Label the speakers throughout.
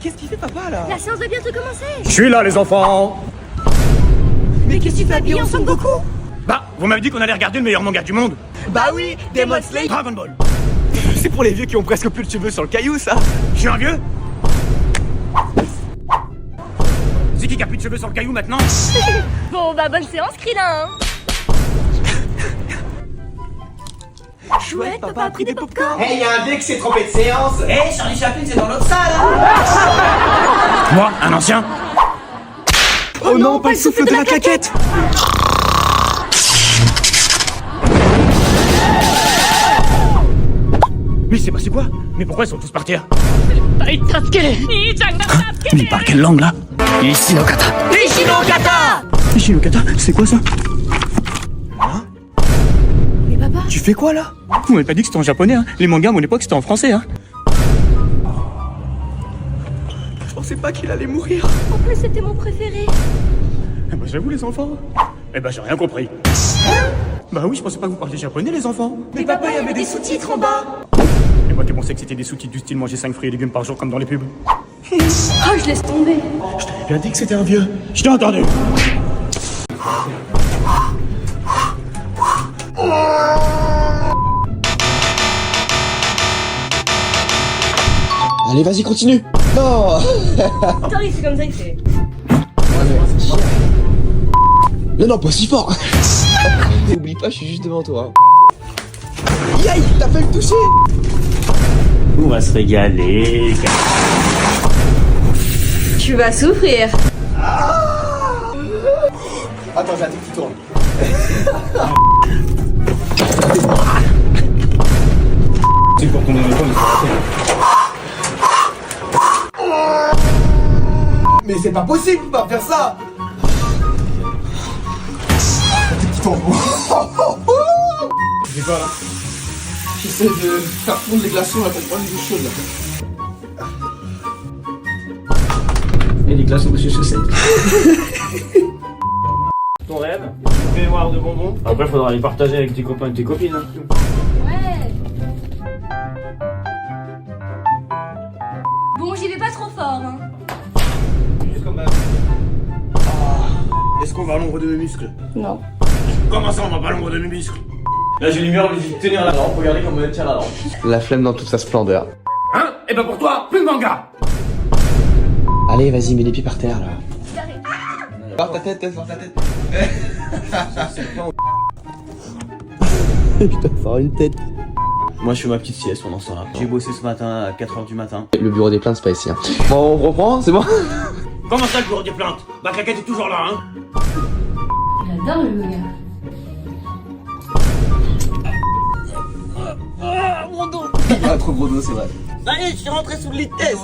Speaker 1: qu'est-ce qu'il fait papa là?
Speaker 2: La séance va bientôt commencer.
Speaker 3: Je suis là les enfants.
Speaker 1: Mais qu'est-ce que tu fais habillé en Son Goku?
Speaker 3: Bah, vous m'avez dit qu'on allait regarder le meilleur manga du monde.
Speaker 1: Bah oui, Demon Slayer.
Speaker 3: Dragon Ball.
Speaker 1: C'est pour les vieux qui ont presque plus de cheveux sur le caillou ça.
Speaker 3: Je suis un vieux. C'est qui a plus de cheveux sur le caillou maintenant?
Speaker 2: Bon bah bonne séance Krillin.
Speaker 1: Chouette, papa a pris des popcorn.
Speaker 4: Hey, y'a un vieux qui s'est trompé de séance.
Speaker 1: Hey, Charlie Chaplin c'est dans l'autre salle hein.
Speaker 3: Moi, un ancien.
Speaker 1: Oh non, pas le souffle de la claquette.
Speaker 3: Mais c'est passé quoi? Mais pourquoi ils sont tous partis?
Speaker 2: Il
Speaker 3: parle quelle langue là? Ishinokata. Ishinokata, c'est quoi ça?
Speaker 2: Mais papa.
Speaker 1: Tu fais quoi là?
Speaker 3: Vous m'avez pas dit que c'était en japonais, hein? Les mangas à mon époque c'était en français, hein?
Speaker 1: Je pensais pas qu'il allait mourir.
Speaker 2: En plus c'était mon préféré.
Speaker 3: Eh ben j'avoue les enfants. Eh ben j'ai rien compris. Bah oui, je pensais pas que vous parliez japonais les enfants.
Speaker 1: Mais papa, il y avait des sous-titres en bas.
Speaker 3: Et moi qui pensais que c'était des sous-titres du style manger 5 fruits et légumes par jour comme dans les pubs.
Speaker 2: Oh je laisse tomber.
Speaker 3: Je t'avais bien dit que c'était un vieux. Je t'ai entendu.
Speaker 4: Allez, vas-y, continue. Non.
Speaker 2: Attends, c'est comme ça que c'est.
Speaker 4: Non, pas si fort. N'oublie pas, je suis juste devant toi. Yaï, t'as fait le toucher.
Speaker 3: On va se régaler.
Speaker 2: Tu vas souffrir.
Speaker 4: Attends, j'ai un truc qui tourne.
Speaker 3: C'est pour combien de temps il faut arrêter?
Speaker 4: Mais c'est pas possible, faut pas faire ça. Un truc qui tombe.
Speaker 3: C'est quoi là?
Speaker 4: J'essaie de faire fondre les glaçons là pour prendre une douche chaude là.
Speaker 3: Et des glaçons de chez chaussettes. Ton rêve, une mémoire de bonbons. Après, faudra les partager avec tes copains et tes copines. Hein.
Speaker 2: Ouais. Bon j'y vais pas trop fort hein.
Speaker 3: Juste comme Est-ce qu'on va à l'ombre de mes muscles?
Speaker 2: Non.
Speaker 3: Comment ça, on va pas à l'ombre de mes muscles? Là, j'ai l'humeur obligée de tenir la lampe. Regardez comment elle tient la lampe.
Speaker 4: La flemme dans toute sa splendeur.
Speaker 3: Hein? Et ben pour toi, plus de manga!
Speaker 4: Allez, vas-y, mets les pieds par terre là. Par ta tête, par ta tête. Putain, faire une tête.
Speaker 3: Moi, je fais ma petite sieste pendant ça. J'ai bossé ce matin à 4h du matin.
Speaker 4: Le bureau des plaintes, c'est pas ici. Hein. Bon, on reprend, c'est bon.
Speaker 3: Comment ça, le bureau des plaintes? Bah, Claquette est toujours là, hein?
Speaker 2: J'adore le yoga.
Speaker 4: Ah, trop gros dos, c'est vrai.
Speaker 1: Allez, je suis rentré sous le lit de test.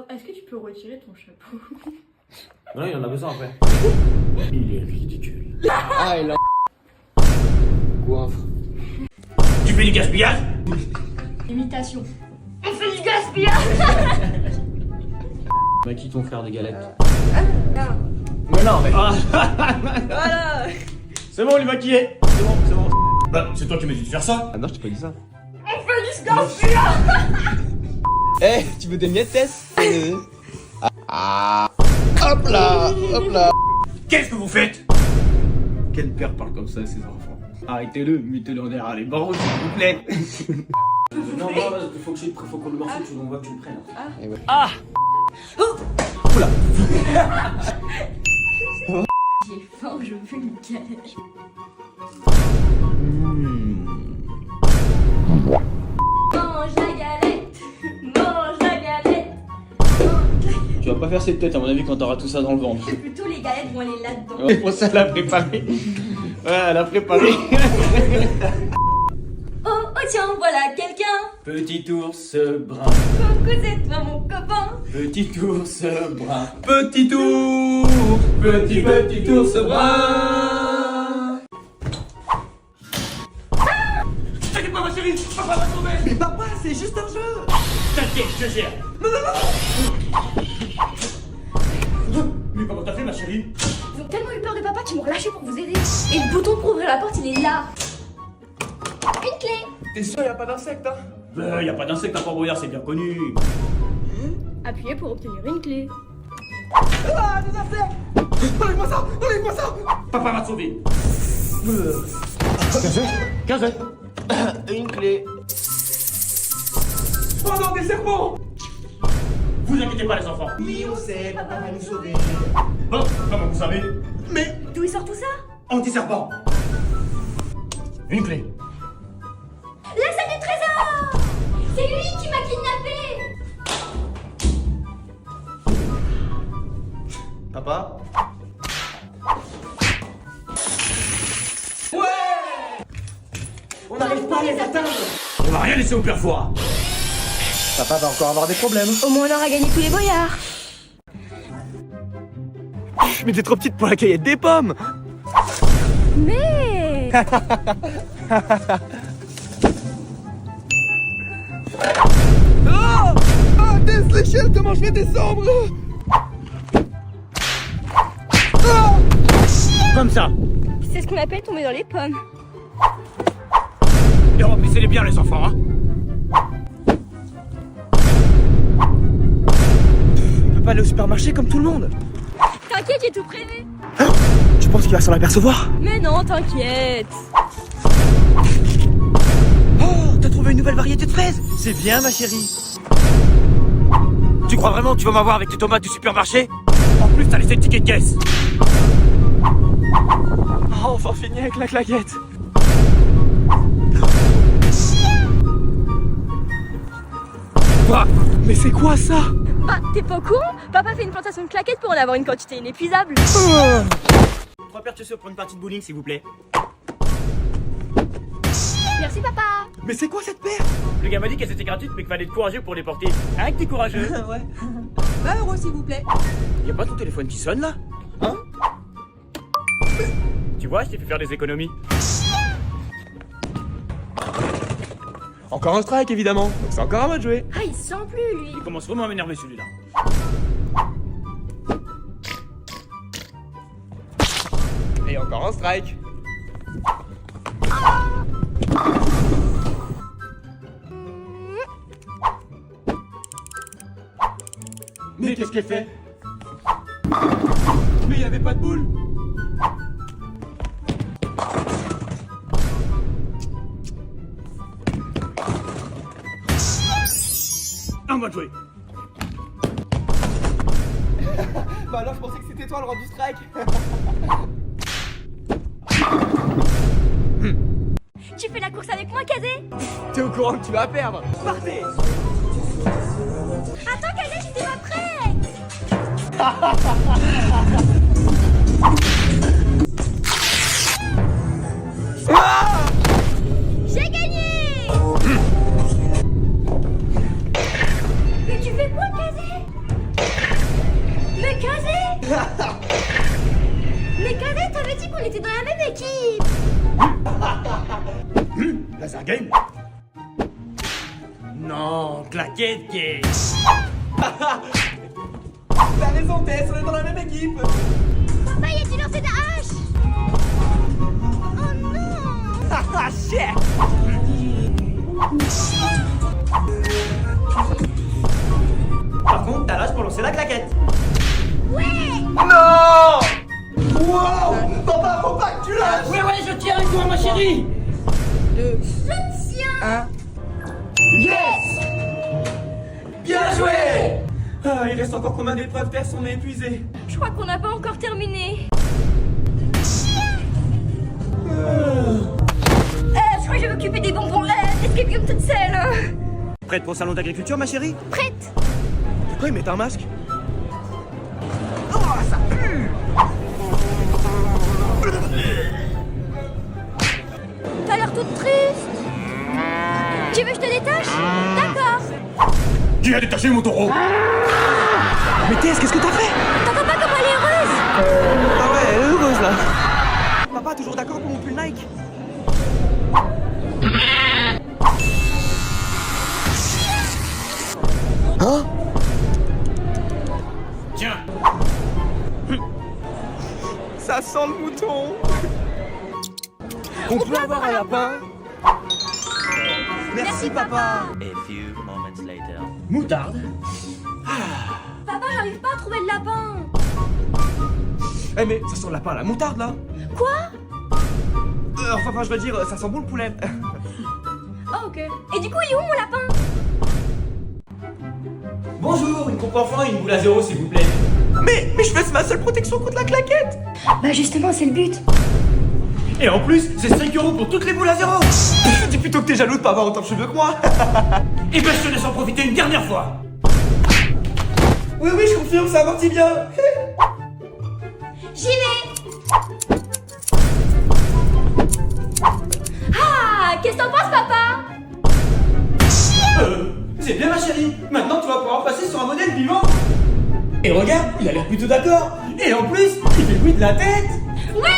Speaker 2: Est-ce que tu peux retirer ton chapeau?
Speaker 3: Non, il en a besoin après. Il est ridicule.
Speaker 4: Ah, il a... Goinfre.
Speaker 3: Tu fais du gaspillage?
Speaker 2: Imitation. On fait du gaspillage.
Speaker 3: Bah, qui ton frère des galettes?
Speaker 1: Mais non, mais.
Speaker 2: Voilà.
Speaker 3: C'est bon, on est maquillé. C'est bon, c'est bon. Bah, c'est toi qui m'as dit de faire ça.
Speaker 4: Ah non, je t'ai pas dit ça.
Speaker 2: On fait du gaspillage.
Speaker 4: Eh, tu veux des miettes, Tess? Ah. Hop là, hop là.
Speaker 3: Qu'est-ce que vous faites? Quel père parle comme ça à ses enfants? Arrêtez-le, mettez-le derrière les barreaux, s'il vous plaît. Non, faut que le morceau, on voit que tu le prennes.
Speaker 4: Et ouais.
Speaker 3: Ah!
Speaker 4: Oula.
Speaker 2: J'ai faim, je veux une galette. Mange la galette. Mange la galette.
Speaker 3: Tu vas pas faire cette tête à mon avis quand t'auras tout ça dans le ventre.
Speaker 2: Plutôt les galettes vont aller là-dedans.
Speaker 3: Ouais, pour ça elle a préparé. Ouais, elle a préparé.
Speaker 2: Oh, oh tiens, voilà quelqu'un.
Speaker 3: Petit ours brun.
Speaker 2: Coucou, c'est toi mon copain.
Speaker 3: Petit ours brun. Petit ours. Petit ours brun. T'inquiète pas ma chérie, papa va tomber.
Speaker 1: Mais papa, c'est juste un jeu.
Speaker 3: T'inquiète, je gère. Non. Mais comment t'as fait ma chérie?
Speaker 2: ont tellement eu peur de papa qu'ils m'ont relâché pour vous aider. Et le bouton pour ouvrir la porte, il est là. Une clé.
Speaker 1: T'es sûr, y a pas d'insectes, hein?
Speaker 3: Y a pas d'insectes à Port-Brouillard, c'est bien connu.
Speaker 2: Appuyez pour obtenir une clé.
Speaker 1: Ah, des insectes! Enlève-moi ça! Enlève-moi ça!
Speaker 3: Papa va te sauver.
Speaker 4: 15 Une clé.
Speaker 1: Oh non, des serpents!
Speaker 3: Vous inquiétez pas les enfants.
Speaker 1: Oui, on sait, papa va nous sauver.
Speaker 3: Bon, comment vous savez?
Speaker 2: Mais d'où il sort tout ça?
Speaker 3: Anti-serpent. Une clé.
Speaker 2: La salle du trésor! C'est lui qui m'a kidnappé!
Speaker 1: Papa? On n'arrive pas à les atteindre!
Speaker 3: On va rien laisser au père Fouras.
Speaker 1: Papa va encore avoir des problèmes.
Speaker 2: Au moins on aura gagné tous les boyards.
Speaker 1: Mais t'es trop petite pour la cueillette des pommes!
Speaker 2: Mais...
Speaker 1: Oh! Ah, Tess, l'échelle, comment je vais descendre? Ah!
Speaker 3: Comme ça.
Speaker 2: C'est ce qu'on appelle tomber dans les pommes.
Speaker 3: Et remplissez-les bien les enfants, hein.
Speaker 1: On peut pas aller au supermarché comme tout le monde.
Speaker 2: T'inquiète, j'ai tout prévu.
Speaker 1: Tu penses qu'il va s'en apercevoir?
Speaker 2: Mais non, t'inquiète.
Speaker 1: Oh, t'as trouvé une nouvelle variété de fraises? C'est bien, ma chérie.
Speaker 3: Tu crois vraiment que tu vas m'avoir avec tes tomates du supermarché? En plus, t'as laissé le ticket de caisse.
Speaker 1: Oh, enfin fini avec la claquette.
Speaker 3: Quoi?
Speaker 1: Mais c'est quoi ça?
Speaker 2: Bah, t'es pas au courant? Papa fait une plantation de claquettes pour en avoir une quantité inépuisable.
Speaker 3: 3 paires de chaussures pour une partie de bowling, s'il vous plaît.
Speaker 2: Merci papa.
Speaker 1: Mais c'est quoi cette paire?
Speaker 3: Le gars m'a dit qu'elles étaient gratuites, mais qu'il fallait être courageux pour les porter. Hein, que t'es courageux?
Speaker 1: Ouais.
Speaker 5: 20 € s'il vous plaît.
Speaker 3: Y'a pas ton téléphone qui sonne là?
Speaker 1: Hein?
Speaker 3: Tu vois, je t'ai fait faire des économies.
Speaker 1: Encore un strike évidemment, donc c'est encore à moi de jouer.
Speaker 2: Ah, il se sent plus lui.
Speaker 3: Il commence vraiment à m'énerver celui-là.
Speaker 1: Et encore un strike.
Speaker 3: Mais qu'est-ce qu'elle fait?
Speaker 1: Mais il y avait pas de boule.
Speaker 3: On va jouer.
Speaker 1: Bah alors je pensais que c'était toi le roi du strike.
Speaker 2: Tu fais la course avec moi, Kazé?
Speaker 1: T'es au courant que tu vas perdre. Partez.
Speaker 2: Attends, Kazé, j'étais pas prête. J'ai gagné. Mais tu fais quoi, Kazé? Mais Kazé? Mais Kazé, t'avais dit qu'on était dans la même équipe.
Speaker 3: Laser game? Non, claquette game.
Speaker 1: T'as raison Tess, on est dans la même équipe.
Speaker 2: Papa, y a-tu lancé ta hache? Oh non.
Speaker 1: Ah shit.
Speaker 3: Par contre, t'as l'âge pour lancer la claquette.
Speaker 2: Ouais.
Speaker 1: Non. Wow. Papa, faut pas que tu lâches.
Speaker 3: Ouais, je tiens avec toi, ma chérie.
Speaker 2: Je tiens.
Speaker 1: Yes. Bien joué. Ah, il reste encore combien d'épreuves Tess, on est épuisé.
Speaker 2: Je crois qu'on n'a pas encore terminé. Je crois que je vais m'occuper des bonbons. Escape game toute seule.
Speaker 1: Prête pour le salon d'agriculture ma chérie?
Speaker 2: Prête.
Speaker 1: Pourquoi ils mettent un masque? Oh, ça pue.
Speaker 2: T'as l'air toute triste. Tu veux que je te détache? D'accord.
Speaker 3: Qui a détaché mon taureau?
Speaker 1: Mais Tess, qu'est-ce que t'as fait?
Speaker 2: T'entends pas comment elle est heureuse?
Speaker 1: Ah ouais, elle est heureuse là. Papa, toujours d'accord pour mon pull Nike?
Speaker 3: Tiens.
Speaker 4: On peut avoir un lapin?
Speaker 2: Merci, papa.
Speaker 6: A few moments later.
Speaker 3: Moutarde.
Speaker 2: Papa, j'arrive pas à trouver le lapin.
Speaker 4: Eh mais ça sent le lapin à la moutarde là.
Speaker 2: Quoi?
Speaker 4: Enfin je veux dire, ça sent bon le poulet.
Speaker 2: Oh, ok. Et du coup, il est où mon lapin?
Speaker 3: Bonjour, une coupe enfant et une boule à zéro s'il vous plaît.
Speaker 4: Mais je fais ma seule protection contre la claquette.
Speaker 2: Bah justement, c'est le but.
Speaker 3: Et en plus, c'est 5 € pour toutes les boules à zéro.
Speaker 4: Dis plutôt que t'es jaloux de pas avoir autant de cheveux que moi.
Speaker 3: Et ben je te laisse en profiter une dernière fois.
Speaker 4: Oui, je confirme, ça amortit bien.
Speaker 2: J'y vais. Ah, qu'est-ce que t'en penses, papa?
Speaker 3: C'est bien ma chérie. Maintenant tu vas pouvoir passer sur un modèle vivant. Et regarde, il a l'air plutôt d'accord. Et en plus, il fait le bruit de la tête.
Speaker 2: Ouais.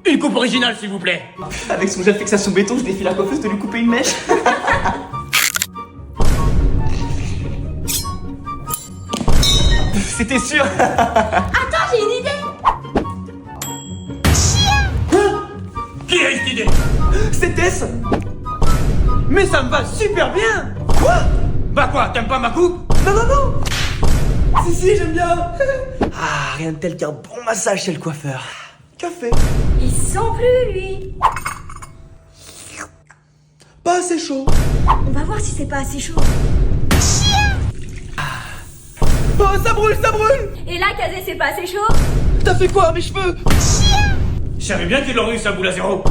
Speaker 3: Une coupe originale s'il vous plaît.
Speaker 4: Avec son gel fixation béton, je défie la coiffeuse de lui couper une mèche. C'était sûr.
Speaker 2: Attends, j'ai une idée.
Speaker 3: Qui a eu cette idée?
Speaker 4: C'était-ce?
Speaker 3: Mais ça me va super bien.
Speaker 4: Quoi?
Speaker 3: Bah quoi, t'aimes pas ma coupe?
Speaker 4: Non. Si, j'aime bien. Ah, rien de tel qu'un bon massage chez le coiffeur. Café.
Speaker 2: Il sent plus, lui.
Speaker 4: Pas assez chaud.
Speaker 2: On va voir si c'est pas assez chaud.
Speaker 4: Oh, ça brûle.
Speaker 2: Et là, Kazé, c'est pas assez chaud?
Speaker 4: T'as fait quoi à mes cheveux?
Speaker 3: Je savais bien qu'il aurait eu sa boule à zéro.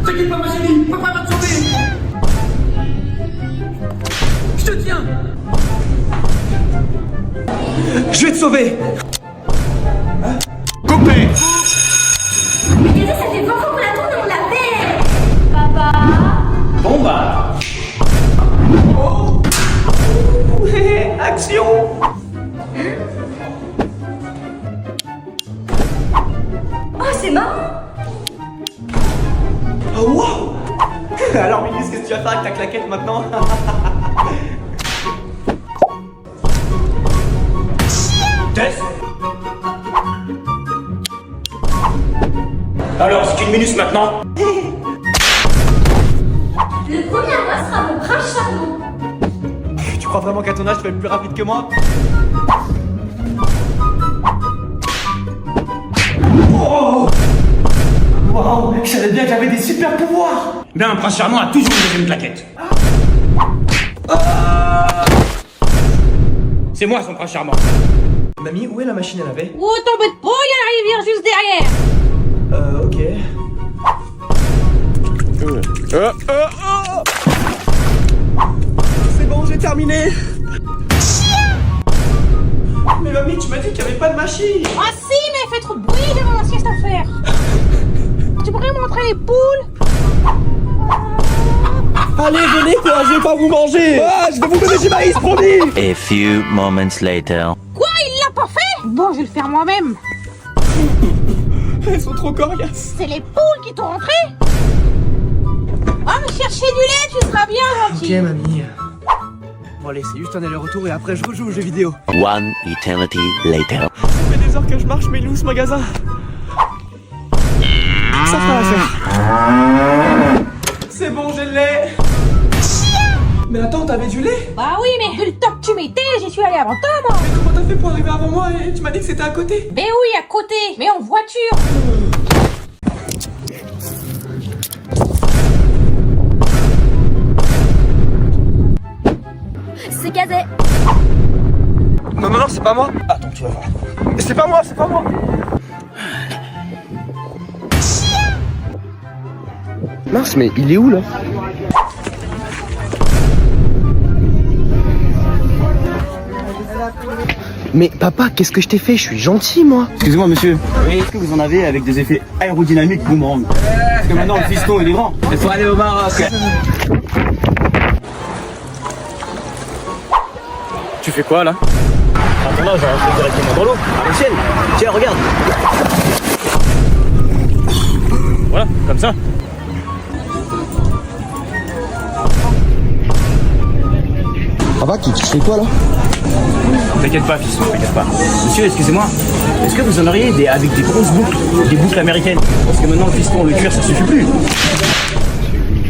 Speaker 3: T'inquiète pas ma chérie, papa va te sauver. Je te tiens.
Speaker 4: Je vais te sauver.
Speaker 3: Coupé.
Speaker 2: Mais Kazé, ça fait 20 fois qu'on la tourne et on la perd. Papa.
Speaker 3: Bon bah.
Speaker 4: Action.
Speaker 2: Oh, c'est marrant.
Speaker 4: Oh wow. Alors Minus, qu'est-ce que tu vas faire avec ta claquette maintenant?
Speaker 3: Tess. Alors, c'est qu'une minute maintenant.
Speaker 2: Le premier à moi sera mon prince charmant.
Speaker 4: Tu crois vraiment qu'à ton âge tu vas être plus rapide que moi? Oh wow, je savais bien que j'avais des super pouvoirs.
Speaker 3: Mais un prince charmant a toujours une deuxième claquette. C'est moi son prince charmant.
Speaker 4: Mamie, où est la machine à laver?
Speaker 5: Oh, t'embête pas, il y a la rivière juste derrière.
Speaker 4: Ok. C'est bon, j'ai terminé. Mais mamie, tu m'as dit qu'il n'y avait pas de machine.
Speaker 5: Ah si, mais elle fait trop de bruit, j'ai mon sieste à faire. Tu pourrais montrer les poules?
Speaker 4: Allez, venez quoi, je vais pas vous manger. Ah, je vais vous donner du maïs, promis.
Speaker 6: A few moments later.
Speaker 5: Quoi, il l'a pas fait? Bon, je vais le faire moi-même.
Speaker 4: Elles sont trop coriaces.
Speaker 5: C'est les poules qui t'ont rentré? Ah, me chercher du lait, tu seras bien gentil.
Speaker 4: Ok, mamie. Bon, allez, c'est juste un aller-retour et après je rejoue aux jeux vidéo.
Speaker 6: One eternity later.
Speaker 4: Ça fait des heures que je marche, mais il est où ce magasin? Ça fera l'affaire. C'est bon, j'ai le lait. Mais attends, t'avais du lait?
Speaker 5: Bah oui, mais vu le temps que tu m'étais, j'y suis allé avant toi, moi.
Speaker 4: Mais comment t'as fait pour arriver avant moi et tu m'as dit que c'était à côté?
Speaker 5: Ben oui, à côté, mais en voiture.
Speaker 2: C'est Kazé.
Speaker 4: Non, c'est pas moi. Attends, tu vas voir. C'est pas moi. Mince, mais il est où là? Mais papa, qu'est-ce que je t'ai fait? Je suis gentil, moi.
Speaker 7: Excusez-moi monsieur, est-ce que vous en avez avec des effets aérodynamiques boomerang? Parce que maintenant le fiston il est grand. Il faut aller au Maroc.
Speaker 3: Tu fais quoi là?
Speaker 7: Attends là, je vais rentrer directement dans l'eau. À l'ancienne. Tiens, regarde.
Speaker 3: Voilà, comme ça.
Speaker 4: Papa, tu fais quoi là?
Speaker 7: T'inquiète pas, fils, t'inquiète pas. Monsieur, excusez-moi, est-ce que vous en auriez avec des grosses boucles, des boucles américaines? Parce que maintenant, le fiston, le cuir, ça suffit plus.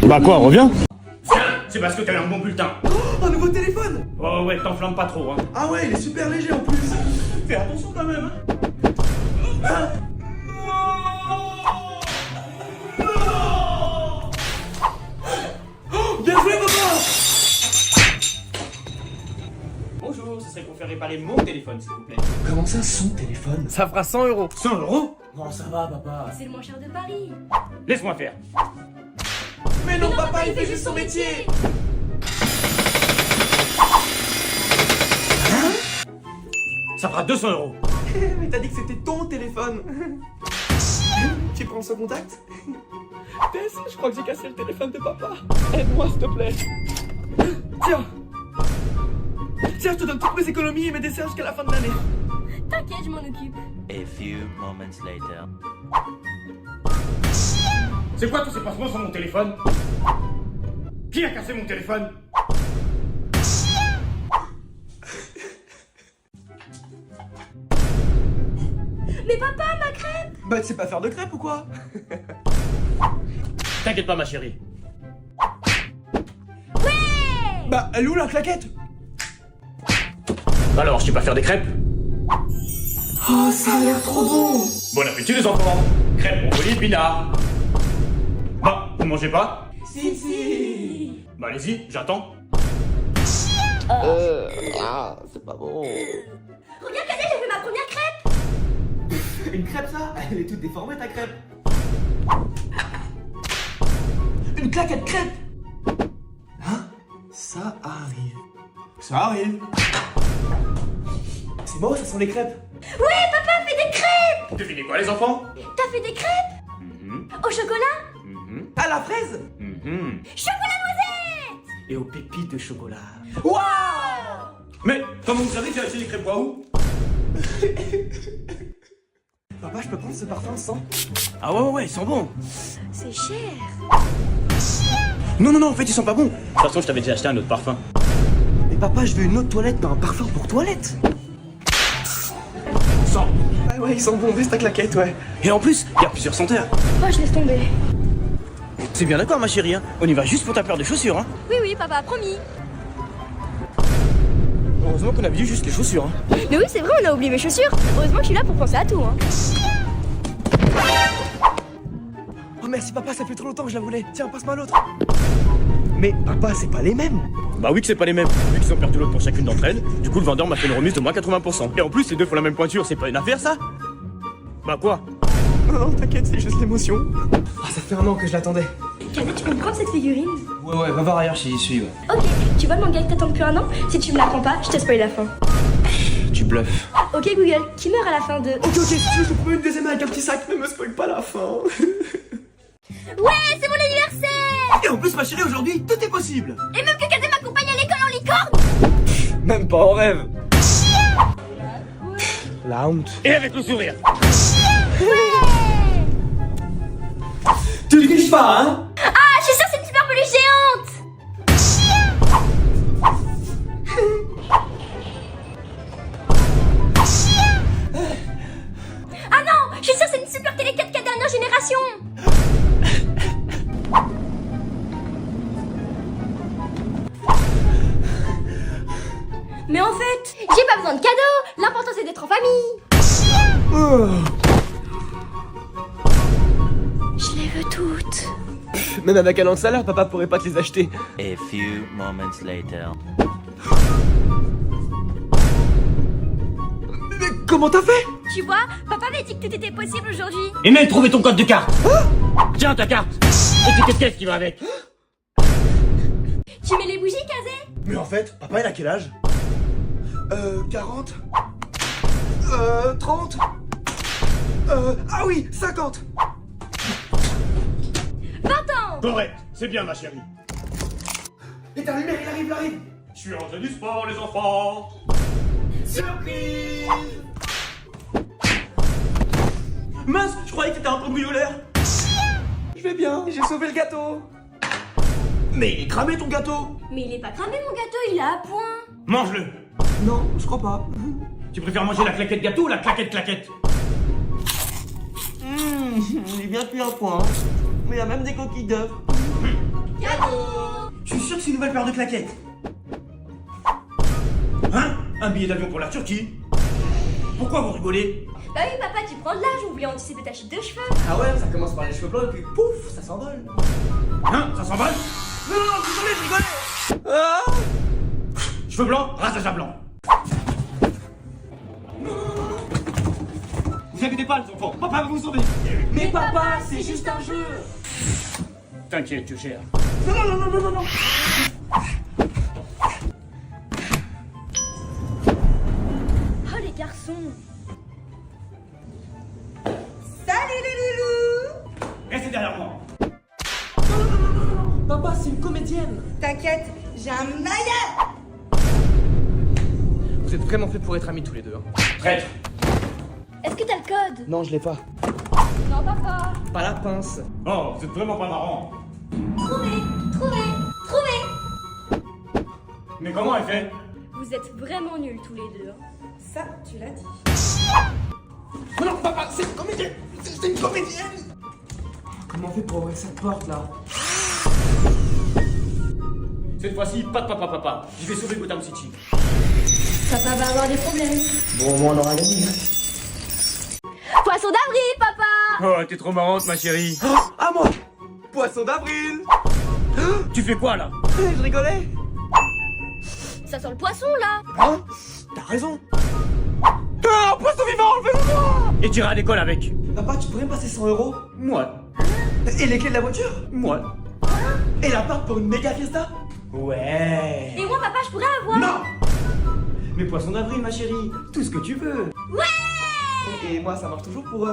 Speaker 7: Bah quoi, reviens?
Speaker 3: Tiens, c'est parce que t'as eu un bon bulletin.
Speaker 1: Oh, un nouveau téléphone.
Speaker 3: Oh ouais, t'enflammes pas trop, hein.
Speaker 1: Ah ouais, il est super léger en plus.
Speaker 3: Fais attention quand même, hein.
Speaker 1: Bien joué, papa.
Speaker 3: Bonjour, ce serait pour faire réparer mon téléphone, s'il vous plaît.
Speaker 1: Comment ça, son téléphone?
Speaker 7: Ça fera 100 €.
Speaker 3: 100 €? Bon, ça va, papa.
Speaker 2: C'est le moins cher de Paris.
Speaker 3: Laisse-moi faire.
Speaker 1: Mais non, papa, il fait juste son métier.
Speaker 3: Ça fera 200 €.
Speaker 1: Mais t'as dit que c'était ton téléphone. Tu prends son contact? Tess, je crois que j'ai cassé le téléphone de papa. Aide-moi, s'il te plaît. Tiens. Tiens, je te donne toutes mes économies et mes desserts jusqu'à la fin de l'année.
Speaker 2: T'inquiète, je m'en occupe.
Speaker 6: A few moments later.
Speaker 3: C'est quoi tous ces passements sur mon téléphone? Qui a cassé mon téléphone?
Speaker 2: Mais papa, ma crêpe.
Speaker 1: Bah, tu sais pas faire de crêpes ou quoi?
Speaker 3: T'inquiète pas, ma chérie.
Speaker 1: Bah, elle est où la claquette?
Speaker 3: Alors, je sais pas faire des crêpes?
Speaker 1: Oh, ça a l'air trop bon.
Speaker 3: Bon appétit, les enfants. Crêpes, brocoli, pinard. Bah, vous mangez pas?
Speaker 1: Si.
Speaker 3: Bah, allez-y, j'attends.
Speaker 4: C'est pas bon.
Speaker 2: Regarde, Cadet, j'ai fait ma première crêpe.
Speaker 1: Une crêpe, ça? Elle est toute déformée, ta crêpe. Une claquette crêpe. Hein? Ça arrive. Ça arrive. C'est bon, ça sent les crêpes.
Speaker 2: Ouais, papa fait des crêpes.
Speaker 3: Devinez quoi, les enfants?
Speaker 2: T'as fait des crêpes? Au chocolat?
Speaker 1: À la fraise.
Speaker 2: Chocolat noisette.
Speaker 3: Et aux pépites de chocolat.
Speaker 1: Waouh!
Speaker 3: Mais, comment vous savez que j'ai acheté des crêpes waouh?
Speaker 1: Papa, je peux prendre ce parfum sans?
Speaker 7: Ah ouais, ils sont bons.
Speaker 2: C'est cher.
Speaker 1: Non, en fait, ils sont pas bons.
Speaker 3: De toute façon, je t'avais déjà acheté un autre parfum.
Speaker 1: Mais papa, je veux une autre toilette, pas un parfum pour toilette.
Speaker 3: Sans.
Speaker 1: Ouais, ils sont bons, baisse ta claquette, ouais.
Speaker 7: Et en plus, il y a plusieurs senteurs.
Speaker 2: Oh, je laisse tomber.
Speaker 7: C'est bien d'accord, ma chérie, hein. On y va juste pour ta paire de chaussures, hein.
Speaker 2: Oui, papa, promis.
Speaker 7: Heureusement qu'on a vu juste les chaussures, hein.
Speaker 2: Mais oui, c'est vrai, on a oublié mes chaussures. Heureusement que je suis là pour penser à tout, hein.
Speaker 1: Oh, merci papa, ça fait trop longtemps que je la voulais. Tiens, passe-moi l'autre. Mais papa, c'est pas les mêmes.
Speaker 7: Bah oui que c'est pas les mêmes. Vu qu'ils ont perdu l'autre pour chacune d'entre elles, du coup le vendeur m'a fait une remise de moins 80%. Et en plus, les deux font la même pointure, c'est pas une affaire, ça? Bah quoi?
Speaker 1: Non, t'inquiète, c'est juste l'émotion. Ah, ça fait un an que je l'attendais.
Speaker 2: Cadet, tu peux me prendre cette figurine?
Speaker 7: Ouais, va voir ailleurs si j'y suis, ouais.
Speaker 2: Ok, tu vois le manga que t'attends depuis un an? Si tu me la prends pas, je te spoil la fin.
Speaker 7: Tu bluffes.
Speaker 2: Ok Google, qui meurt à la fin de...
Speaker 1: Ok, si tu veux, je te promets une deuxième avec un petit sac, ne me spoil pas la fin.
Speaker 2: Ouais, c'est mon anniversaire!
Speaker 1: Et en plus, ma chérie, aujourd'hui, tout est possible.
Speaker 2: Et même que Cadet m'accompagne à l'école en licorne!
Speaker 1: Même pas en rêve. La honte.
Speaker 3: Et avec le sourire.
Speaker 1: Tu triches pas, hein?
Speaker 2: Ah, je suis sûre que c'est une super peluche géante! Ah non, je suis sûre que c'est une super télé 4K dernière génération! Mais en fait, j'ai pas besoin de cadeaux, l'important c'est d'être en famille! Je les veux toutes.
Speaker 1: Même avec un an de salaire, papa pourrait pas te les acheter.
Speaker 6: A few moments later.
Speaker 1: Mais comment t'as fait?
Speaker 2: Tu vois, papa m'a dit que tout était possible aujourd'hui.
Speaker 3: Et même trouver ton code de carte. Tiens, ta carte. Et tes caisse qui va avec.
Speaker 2: Tu mets les bougies, Kazé?
Speaker 1: Mais en fait, papa, il a quel âge? 40? 30? Ah oui, 50!
Speaker 2: 20 ans!
Speaker 3: Correct, c'est bien ma chérie.
Speaker 1: Et ta lumière, il arrive, il arrive!
Speaker 3: Je suis rentré du sport, les enfants.
Speaker 1: Surprise! Mince, je croyais que t'étais un cambrioleur. Je vais bien, j'ai sauvé le gâteau. Mais il est cramé ton gâteau.
Speaker 2: Mais il est pas cramé mon gâteau, il est à point.
Speaker 3: Mange-le.
Speaker 1: Non, je crois pas.
Speaker 7: Tu préfères manger la claquette gâteau ou la claquette claquette?
Speaker 1: Il est bien cuit un point. Mais il y a même des coquilles d'œufs.
Speaker 7: Je suis sûr que c'est une nouvelle paire de claquettes. Hein? Un billet d'avion pour la Turquie? Pourquoi vous rigolez?
Speaker 2: Bah oui, papa, tu prends de l'âge, oublie anticiper ta chute de cheveux.
Speaker 1: Ah ouais, ça commence par les cheveux blancs et puis pouf, ça s'envole.
Speaker 7: Hein? Ça s'emballe?
Speaker 1: Non, je rigolais. Ah
Speaker 7: Cheveux blancs, rasage à blanc. Vous inquiétez pas les enfants, papa va vous sauver.
Speaker 1: Mais papa, c'est juste un jeu.
Speaker 7: T'inquiète, tu gères.
Speaker 1: Non.
Speaker 2: Oh, les garçons.
Speaker 5: Salut les loulous.
Speaker 7: Restez derrière moi.
Speaker 1: Papa, c'est une comédienne.
Speaker 5: T'inquiète, j'ai un maillot.
Speaker 1: Vous êtes vraiment fait pour être amis tous les deux. Hein.
Speaker 7: Traître.
Speaker 2: Est-ce que t'as le code?
Speaker 4: Non, je l'ai pas.
Speaker 2: Non, papa.
Speaker 1: Pas la pince.
Speaker 7: Oh, vous êtes vraiment pas marrant.
Speaker 2: Trouvé.
Speaker 7: Mais comment elle fait?
Speaker 2: Vous êtes vraiment nuls tous les deux. Hein.
Speaker 5: Ça, tu l'as dit.
Speaker 1: Non, papa, c'est une comédienne. C'est une comédienne. Comment on fait pour ouvrir cette porte là?
Speaker 7: Cette fois-ci, pas de papa. Je vais sauver Gotham City.
Speaker 2: Papa va avoir des problèmes.
Speaker 4: Bon, au moins, on aura gagné.
Speaker 2: Poisson d'avril, papa.
Speaker 7: Oh, t'es trop marrante, ma chérie.
Speaker 1: Oh, à moi. Poisson d'avril.
Speaker 7: Tu fais quoi là?
Speaker 1: Je rigolais.
Speaker 2: Ça sent le poisson, là.
Speaker 1: Hein? T'as raison. Ah, poisson vivant, enlevez-le-moi.
Speaker 7: Et tu iras à l'école avec?
Speaker 1: Papa, tu pourrais me passer 100 €?
Speaker 7: Moi.
Speaker 1: Et les clés de la voiture?
Speaker 7: Moi.
Speaker 1: Et la part pour une méga fiesta? Ouais.
Speaker 2: Et moi, papa, je pourrais avoir.
Speaker 1: Non.
Speaker 7: Mais poisson d'avril, ma chérie. Tout ce que tu veux.
Speaker 1: Et moi, ça marche toujours pour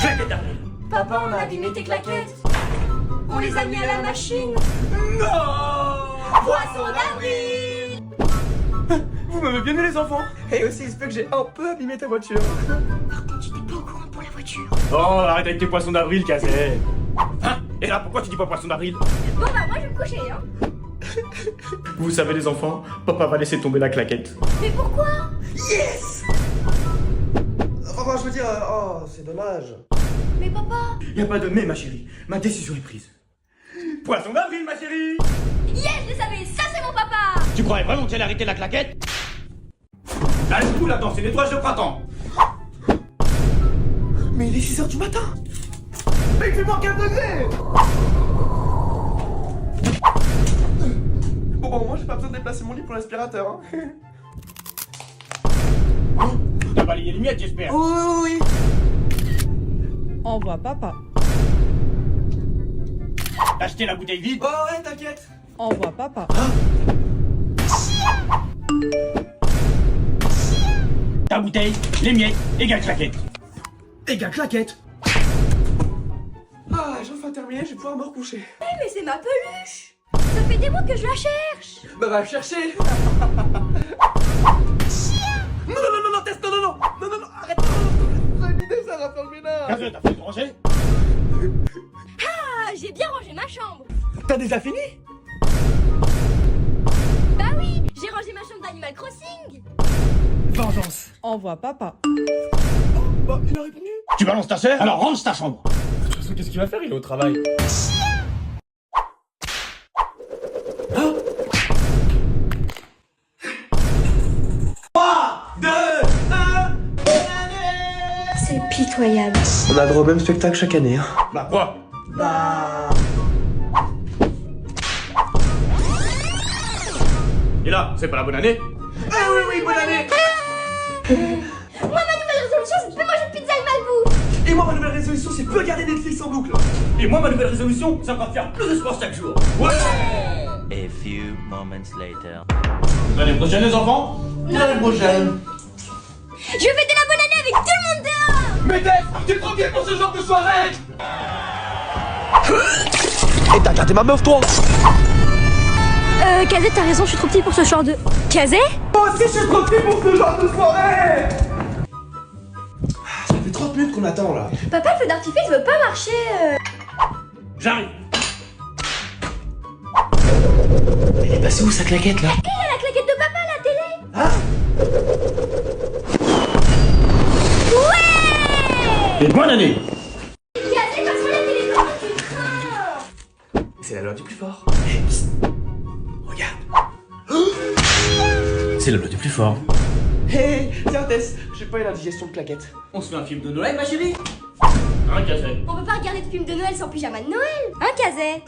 Speaker 7: Claquette d'avril.
Speaker 2: Papa, on a abîmé tes claquettes. On les a mis à la machine.
Speaker 1: Non.
Speaker 2: Poisson d'avril.
Speaker 1: Vous m'avez bien aimé les enfants. Et aussi, il se peut que j'ai un peu abîmé ta voiture.
Speaker 2: Par contre, tu n'étais pas au courant pour la voiture.
Speaker 7: Oh, arrête avec tes poissons d'avril, Kazé. Hein? Et là, pourquoi tu dis pas poisson d'avril?
Speaker 2: Bon, bah, moi, je vais me coucher, hein.
Speaker 7: Vous savez, les enfants, papa va laisser tomber la claquette.
Speaker 2: Mais pourquoi?
Speaker 1: Yes. Enfin, je veux dire, oh, c'est dommage.
Speaker 2: Mais papa.
Speaker 7: Y a pas de mais, ma chérie. Ma décision est prise. Poisson d'avril, ma chérie.
Speaker 2: Yes, je le savais, ça, c'est mon papa.
Speaker 7: Tu croyais vraiment que j'allais arrêter la claquette? Lâche-vous là-dedans, c'est nettoyage de printemps.
Speaker 1: Mais il est 6 h du matin. Mais il fait moins 4 degrés. Bon, moi j'ai pas besoin de déplacer mon lit pour l'aspirateur. Hein.
Speaker 7: T'as balayé les miettes, j'espère.
Speaker 1: Oui.
Speaker 5: Envoie papa.
Speaker 7: T'as acheté la bouteille vide?
Speaker 1: Oh ouais, t'inquiète.
Speaker 5: Envoie papa.
Speaker 7: Ta bouteille, les miettes, égale claquette.
Speaker 1: Égal claquette. Ah, j'ai enfin terminé, je vais pouvoir me recoucher.
Speaker 2: Mais c'est ma peluche. Ça fait des mois que je la cherche.
Speaker 1: Bah va le chercher. Non, teste, non, arrête. C'est une idée, ça va faire le ménage.
Speaker 7: Kazé, t'as fait de ranger?
Speaker 2: Ah, j'ai bien rangé ma chambre.
Speaker 1: T'as déjà fini?
Speaker 2: Bah oui, j'ai rangé ma chambre d'Animal Crossing.
Speaker 1: Vengeance.
Speaker 5: Envoie papa.
Speaker 1: Bah, il a répondu.
Speaker 7: Tu balances ta sœur? Alors range ta chambre.
Speaker 3: Qu'est-ce qu'il va faire? Il est au travail.
Speaker 2: C'est pitoyable.
Speaker 1: On a le droit au même spectacle chaque année. Hein.
Speaker 7: Bah quoi? Et là, c'est pas la bonne année?
Speaker 1: Ah oui, bonne année.
Speaker 2: Moi, ma nouvelle résolution, c'est de plus manger de pizza et malbouffe.
Speaker 1: Et moi, ma nouvelle résolution, c'est peu regarder Netflix en boucle.
Speaker 7: Et moi, ma nouvelle résolution, ça va faire plus de sport chaque jour. Ouais!
Speaker 6: A few moments later.
Speaker 7: L'année prochaine, les enfants?
Speaker 1: L'année prochaine.
Speaker 2: Je vais fêter la bonne année avec tout le monde dehors.
Speaker 1: Mais Dave, t'es trop bien pour ce genre de soirée. Et t'as gardé ma meuf, toi?
Speaker 2: Kazé, t'as raison, je suis trop petit pour ce genre de... Kazé?
Speaker 1: Moi aussi, je suis trop petit pour ce genre de soirée. Ça fait 30 minutes qu'on attend, là.
Speaker 2: Papa, le feu d'artifice veut pas marcher.
Speaker 7: J'arrive.
Speaker 1: Elle est passée où, sa claquette, là?
Speaker 2: Il y a la claquette de papa à la télé.
Speaker 7: Et bonne année.
Speaker 2: Casé, passe-moi la télé dans le train.
Speaker 1: C'est la loi du plus fort. Regarde.
Speaker 7: C'est la loi du plus fort.
Speaker 1: Hé, tiens Tess, j'ai pas eu l'indigestion de claquettes.
Speaker 3: On se fait un film de Noël, ma chérie. Un café.
Speaker 2: On peut pas regarder de film de Noël sans pyjama de Noël. Hein, Casé?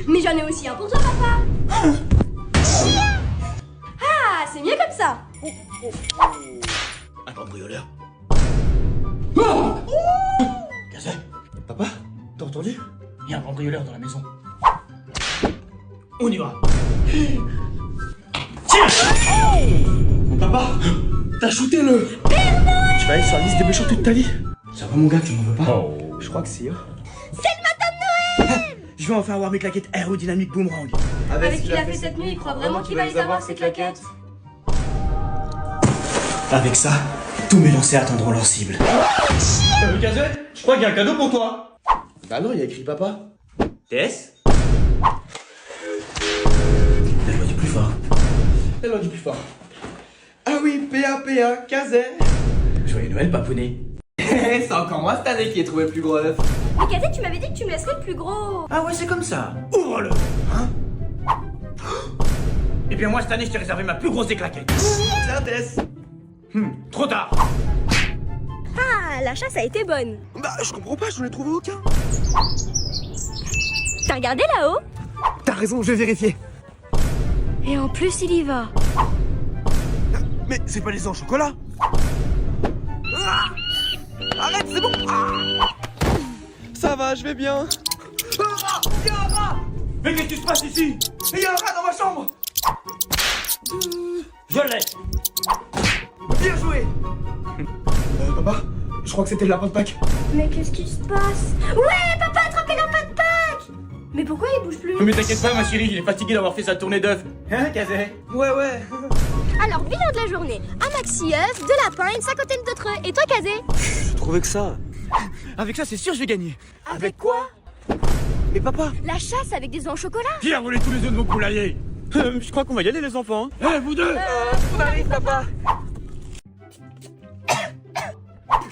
Speaker 2: Mais j'en ai aussi un pour toi, papa. Ah, c'est mieux comme ça.
Speaker 7: Un cambrioleur.
Speaker 3: Casé. Papa, t'as entendu?
Speaker 7: Il y a un cambrioleur dans la maison.
Speaker 3: On y va.
Speaker 1: Papa, t'as shooté le... Tu vas aller sur la liste des méchants toute ta vie.
Speaker 3: Ça va, mon gars, tu m'en veux pas?
Speaker 1: Je crois que si, hein.
Speaker 3: Je vais enfin avoir mes claquettes aérodynamiques boomerang.
Speaker 2: Avec ce qu'il a fait cette nuit, il croit vraiment qu'il va les avoir, ces claquettes.
Speaker 3: Avec ça, tous mes lancers atteindront leur cible.
Speaker 7: Gazette, je crois qu'il y a un cadeau pour toi.
Speaker 1: Bah non, il y a écrit papa.
Speaker 3: Tess? La loi du plus fort.
Speaker 1: La loi du plus fort. Ah oui, PA, Kazé.
Speaker 3: Joyeux Noël, papounet.
Speaker 1: C'est encore moi cette année qui ai trouvé le plus gros œuf.
Speaker 2: Mais Casé, tu m'avais dit que tu me laisserais le plus gros.
Speaker 3: Ah ouais, c'est comme ça. Ouvre-le. Hein? Et bien moi, cette année, je t'ai réservé ma plus grosse des claquettes.
Speaker 1: Tiens Tess.
Speaker 3: Trop tard.
Speaker 2: Ah, la chasse a été bonne.
Speaker 1: Bah je comprends pas, je n'en ai trouvé aucun.
Speaker 2: T'as regardé là-haut?
Speaker 1: T'as raison, je vais vérifier.
Speaker 2: Et en plus, il y va.
Speaker 1: Mais c'est pas les œufs en chocolat. Ah, arrête, c'est bon. Ah, ça va, je vais bien. Ah, il y a un rat.
Speaker 3: Mais qu'est-ce qui se passe ici?
Speaker 1: Il y a un rat dans ma chambre.
Speaker 3: Je l'ai.
Speaker 1: Bien joué. Papa, je crois que c'était le lapin de Pâques.
Speaker 2: Mais qu'est-ce qui se passe? Ouais, papa a attrapé la patte Pâques. Mais pourquoi il bouge plus?
Speaker 3: Mais t'inquiète pas, ma chérie, il est fatigué d'avoir fait sa tournée d'œufs. Hein, Kazé?
Speaker 1: Ouais.
Speaker 2: Alors, bilan de la journée. Un maxi œuf, 2 lapins et une cinquantaine d'autres œufs. Et toi, Casé?
Speaker 1: Je trouvais que ça. Avec ça, c'est sûr, je vais gagner.
Speaker 2: Avec quoi?
Speaker 1: Mais papa.
Speaker 2: La chasse avec des œufs en chocolat.
Speaker 3: Qui a volé tous les œufs de mon poulailler?
Speaker 1: Je crois qu'on va y aller, les enfants.
Speaker 3: Eh, vous deux!
Speaker 1: On arrive, papa.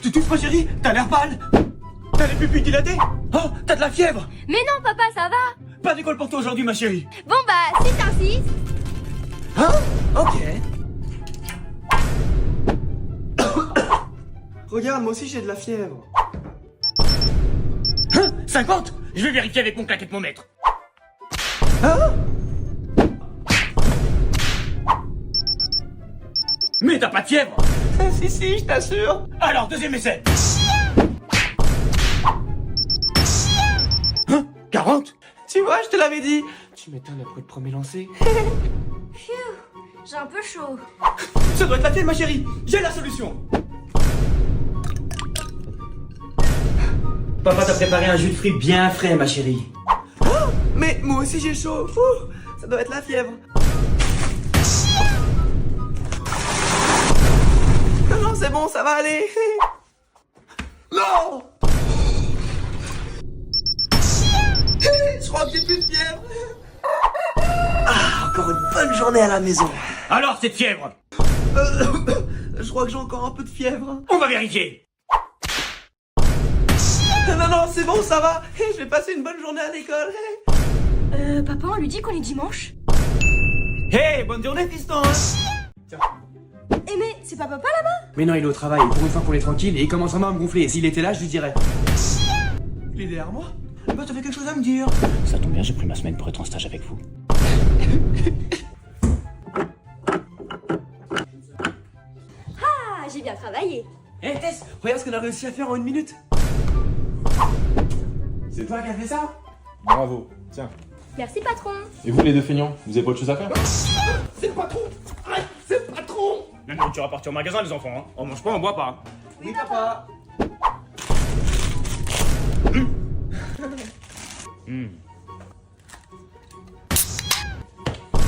Speaker 3: Tu tousses, ma chérie? T'as l'air pâle. T'as les pupilles dilatées? Oh, t'as de la fièvre.
Speaker 2: Mais non, papa, ça va.
Speaker 3: Pas d'école pour toi aujourd'hui, ma chérie.
Speaker 2: Bon, bah, si t'insistes.
Speaker 1: Ok. Regarde, moi aussi j'ai de la fièvre.
Speaker 3: 50? Je vais vérifier avec mon claquette-momètre. Mais t'as pas de fièvre?
Speaker 1: Si, je t'assure.
Speaker 3: Alors, deuxième essai. 40?
Speaker 1: Tu vois, je te l'avais dit. Tu m'étonnes après le premier lancer.
Speaker 2: J'ai un peu chaud.
Speaker 3: Ça doit être la tienne, ma chérie. J'ai la solution. Papa t'a préparé un jus de fruits bien frais, ma chérie.
Speaker 1: Mais moi aussi j'ai chaud. Fou, ça doit être la fièvre. Non, c'est bon, ça va aller. Non. Je crois que j'ai plus de fièvre. Ah, encore une bonne journée à la maison.
Speaker 3: Alors, cette fièvre?
Speaker 1: Je crois que j'ai encore un peu de fièvre.
Speaker 3: On va vérifier.
Speaker 1: Non, c'est bon, ça va. Je vais passer une bonne journée à l'école.
Speaker 2: Papa, on lui dit qu'on est dimanche.
Speaker 3: Hey, bonne journée, fiston.
Speaker 2: Eh mais, c'est pas papa là-bas?
Speaker 3: Mais non, il est au travail. Pour une fois qu'on est tranquille, et il commence vraiment à me gonfler. S'il était là, je lui dirais.
Speaker 1: Il est derrière moi.
Speaker 3: Bah, t'avais quelque chose à me dire. Ça tombe bien, j'ai pris ma semaine pour être en stage avec vous.
Speaker 2: Ah, j'ai bien travaillé.
Speaker 1: Hé Tess, regarde ce qu'on a réussi à faire en 1 minute.
Speaker 8: C'est toi qui as fait ça? Bravo, tiens.
Speaker 2: Merci, patron.
Speaker 8: Et vous les deux feignants, vous avez pas autre chose à faire?
Speaker 1: C'est le patron. Arrête, c'est le patron.
Speaker 3: La nourriture à partir au magasin, les enfants. Hein. On mange pas, on boit pas.
Speaker 1: Oui, papa.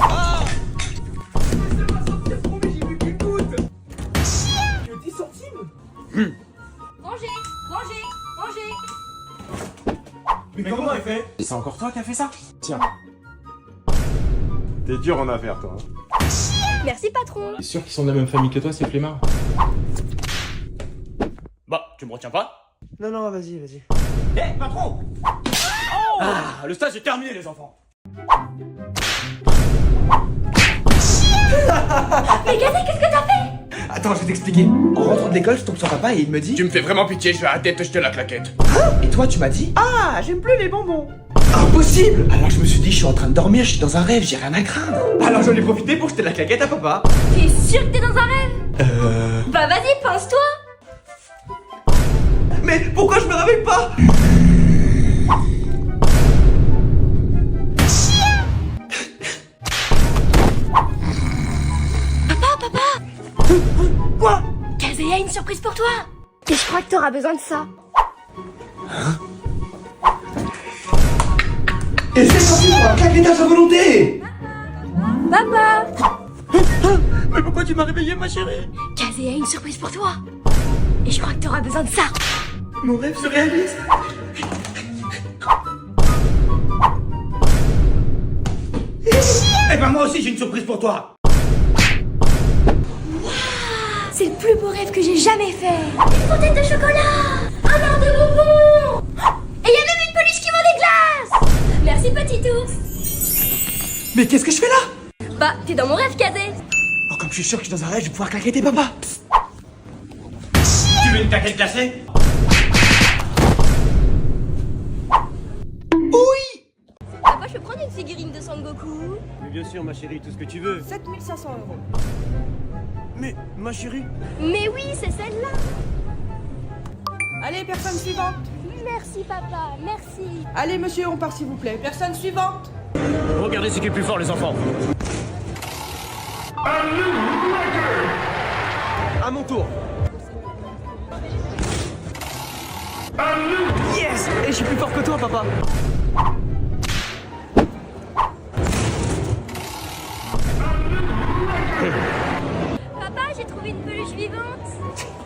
Speaker 1: Ah, c'est pas sorti, promis, j'ai vu qu'il coûte. Que 10 centimes.
Speaker 2: Rangez.
Speaker 3: Mais comment elle fait?
Speaker 8: C'est encore toi qui as fait ça? Tiens. T'es dur en affaires, toi. Hein.
Speaker 2: Merci, patron.
Speaker 8: T'es sûr qu'ils sont de la même famille que toi, ces flemmards?
Speaker 7: Tu me retiens pas?
Speaker 4: Non, non, vas-y, vas-y.
Speaker 7: Eh, patron! Ah, le stage est terminé, les enfants.
Speaker 2: Mais Kazé, qu'est-ce que t'as fait?
Speaker 4: Attends, je vais t'expliquer. En rentrant de l'école, je tombe sur papa et il me dit...
Speaker 1: Tu me fais vraiment pitié, je vais arrêter de te jeter la claquette.
Speaker 4: Et toi, tu m'as dit...
Speaker 1: Ah, j'aime plus les bonbons.
Speaker 4: Impossible! Alors je me suis dit, je suis en train de dormir, je suis dans un rêve, j'ai rien à craindre.
Speaker 1: Alors j'en ai profité pour jeter la claquette à papa.
Speaker 2: T'es sûr que t'es dans un rêve? Bah vas-y, pense-toi.
Speaker 1: Mais pourquoi je me réveille pas?
Speaker 2: Quoi? Kazé a une surprise pour toi. Et je crois que t'auras besoin de ça.
Speaker 4: Et c'est sorti pour un claquettage à volonté!
Speaker 2: Papa!
Speaker 1: Mais pourquoi tu m'as réveillé, ma chérie?
Speaker 2: Kazé a une surprise pour toi. Et je crois que t'auras besoin de ça.
Speaker 1: Mon rêve se réalise.
Speaker 7: Eh ben moi aussi j'ai une surprise pour toi.
Speaker 2: C'est le plus beau rêve que j'ai jamais fait. Une fontaine de chocolat, un bar de bonbons. Et il y a même une peluche qui vend des glaces. Merci petit ours.
Speaker 1: Mais qu'est-ce que je fais là?
Speaker 2: Bah, t'es dans mon rêve, Kazé.
Speaker 1: Oh, comme je suis sûr que je suis dans un rêve, je vais pouvoir claqueter papa.
Speaker 7: Tu veux une claquette glacée?
Speaker 2: Papa, je peux prendre une figurine de Sangoku?
Speaker 7: Mais bien sûr ma chérie, tout ce que tu veux.
Speaker 5: 7500 €.
Speaker 7: Mais ma chérie.
Speaker 2: Mais oui, c'est celle-là.
Speaker 5: Allez, personne suivante.
Speaker 2: Merci, papa, merci.
Speaker 5: Allez, monsieur, on part s'il vous plaît. Personne suivante.
Speaker 7: Regardez ce qui est plus fort les enfants.
Speaker 1: À mon tour. Yes! Et je suis plus fort que toi, papa.
Speaker 2: Papa, j'ai trouvé une peluche vivante.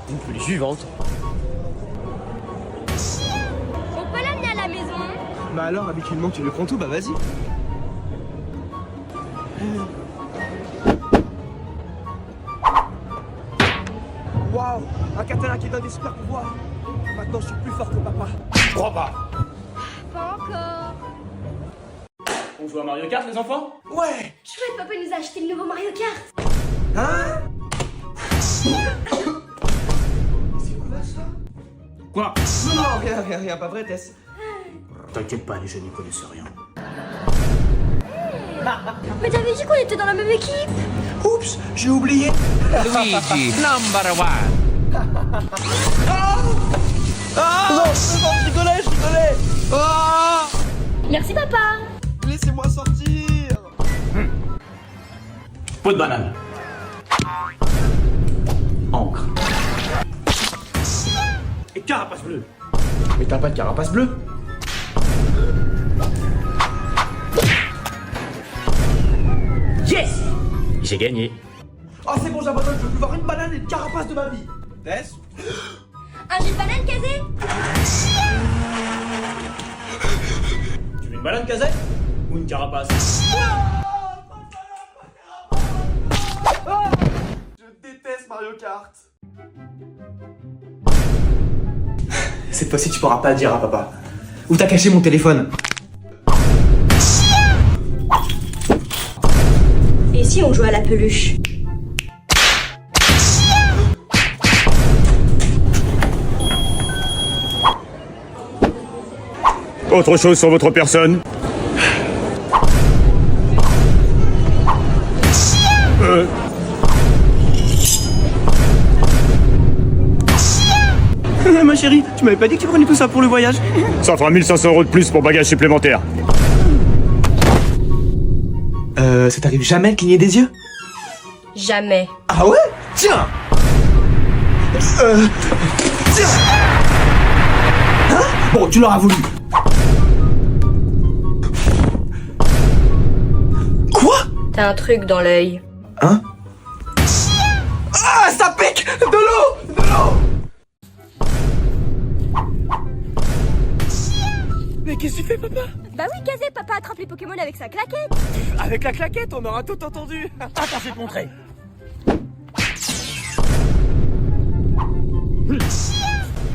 Speaker 7: Une peluche vivante.
Speaker 2: On peut l'amener à la maison?
Speaker 4: Bah alors, habituellement, tu le prends tout, bah vas-y.
Speaker 1: Waouh! Un katana qui donne des super pouvoirs. Maintenant, je suis plus fort que papa.
Speaker 7: Je crois pas.
Speaker 2: Pas encore.
Speaker 7: On joue à Mario Kart les enfants?
Speaker 1: Ouais!
Speaker 2: Chouette, papa nous a acheté le nouveau Mario Kart.
Speaker 1: Hein?
Speaker 7: Quoi?
Speaker 1: Non, non, rien, pas vrai, Tess.
Speaker 7: T'inquiète pas, les jeunes n'y connaissent rien.
Speaker 2: Mais t'avais dit qu'on était dans la même équipe.
Speaker 1: Oups, j'ai oublié.
Speaker 6: Luigi, number one.
Speaker 1: Non, je rigolais. Ah!
Speaker 2: Merci, papa.
Speaker 1: Laissez-moi sortir.
Speaker 7: Peau de banane. Encre. Et carapace bleue.
Speaker 4: Mais t'as pas de carapace bleue?
Speaker 7: Yes! J'ai gagné.
Speaker 1: Oh, c'est bon, j'abandonne, je veux plus voir une banane et une carapace de ma vie. Tess?
Speaker 2: Un jus de banane, Kazé?
Speaker 7: Tu veux une banane casette? Ou une carapace?
Speaker 1: Je déteste Mario Kart. Cette fois-ci, tu pourras pas le dire à papa. Où t'as caché mon téléphone?
Speaker 2: Et si on jouait à la peluche?
Speaker 7: Autre chose sur votre personne?
Speaker 1: Ma chérie, tu m'avais pas dit que tu prenais tout ça pour le voyage?
Speaker 7: Ça fera 1500 € de plus pour bagages supplémentaires.
Speaker 1: Ça t'arrive jamais de cligner des yeux?
Speaker 2: Jamais.
Speaker 1: Ah ouais? Tiens! Tiens! Hein? Bon, tu l'auras voulu. Quoi?
Speaker 2: T'as un truc dans l'œil.
Speaker 1: Hein? Ah, ça pique! De l'eau! De l'eau! Mais qu'est-ce que tu fais, papa?
Speaker 2: Bah oui, Kazé, papa attrape les Pokémon avec sa claquette.
Speaker 1: Avec la claquette, on aura tout entendu.
Speaker 7: Attends, je vais te montrer.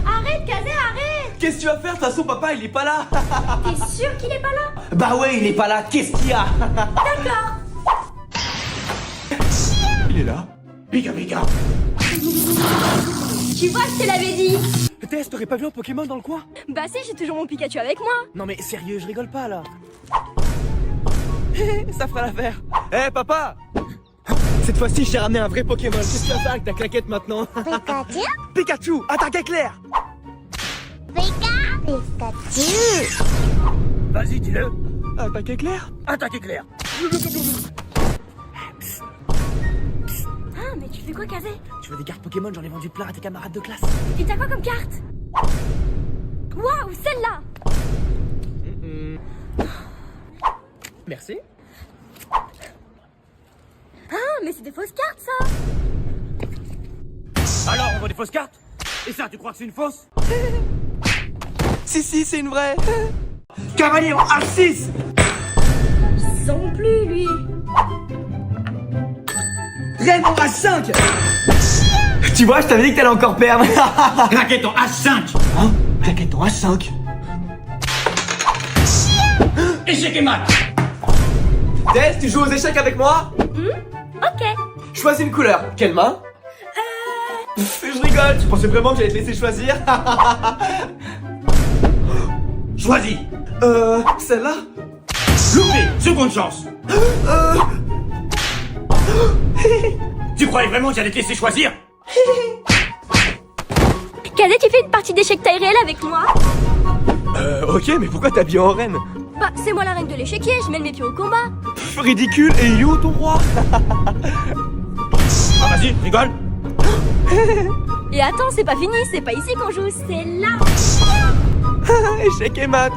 Speaker 2: Ah
Speaker 1: Qu'est-ce que tu vas faire? De toute façon, papa, il est pas là.
Speaker 2: T'es sûr qu'il est pas là?
Speaker 3: Bah ouais, il est pas là, qu'est-ce qu'il y a?
Speaker 2: D'accord.
Speaker 1: Il est là.
Speaker 3: Pika pika.
Speaker 2: Tu vois, je te l'avais dit.
Speaker 1: Tess, t'aurais pas vu un Pokémon dans le coin?
Speaker 2: Bah si, j'ai toujours mon Pikachu avec moi.
Speaker 1: Non mais sérieux, je rigole pas là. Ça fera l'affaire. Eh papa! Cette fois-ci, j'ai ramené un vrai Pokémon. Qu'est-ce que tu vas faire avec ta claquette maintenant?
Speaker 2: Pikachu?
Speaker 1: Pikachu, attaque éclair!
Speaker 2: Pikachu.
Speaker 3: Vas-y, dis-le.
Speaker 1: Attaque éclair?
Speaker 3: Attaque éclair.
Speaker 2: Ah, mais tu fais quoi, Kazé?
Speaker 1: Tu veux des cartes Pokémon? J'en ai vendu plein à tes camarades de classe.
Speaker 2: Et t'as quoi comme carte? Waouh, celle-là.
Speaker 1: Merci.
Speaker 2: Ah, mais c'est des fausses cartes, ça.
Speaker 3: Alors, on voit des fausses cartes? Et ça, tu crois que c'est une fausse?
Speaker 1: Si, c'est une vraie.
Speaker 3: Cavalier en H6.
Speaker 2: Sans plus, lui.
Speaker 1: Reine en H5. Tu vois, je t'avais dit que t'allais encore perdre.
Speaker 3: Claquette en H5.
Speaker 1: Hein? Claquette en H5.
Speaker 3: Échec et mat.
Speaker 1: Tess, tu joues aux échecs avec moi?
Speaker 2: Ok.
Speaker 1: Choisis une couleur. Quelle main? Je rigole, tu pensais vraiment que j'allais te laisser choisir?
Speaker 3: Choisis.
Speaker 1: Celle-là?
Speaker 3: Loupé, seconde chance. Tu croyais vraiment que j'allais te laisser choisir?
Speaker 2: Kazé, tu fais une partie d'échecs taille réelle avec moi?
Speaker 1: Ok, mais pourquoi t'es habillé en reine?
Speaker 2: Bah, c'est moi la reine de l'échiquier, je mène mes pieds au combat.
Speaker 1: Ridicule, et il est où ton roi?
Speaker 3: Ah vas-y, rigole.
Speaker 2: Et attends, c'est pas fini, c'est pas ici qu'on joue, c'est là.
Speaker 1: Échec et mat.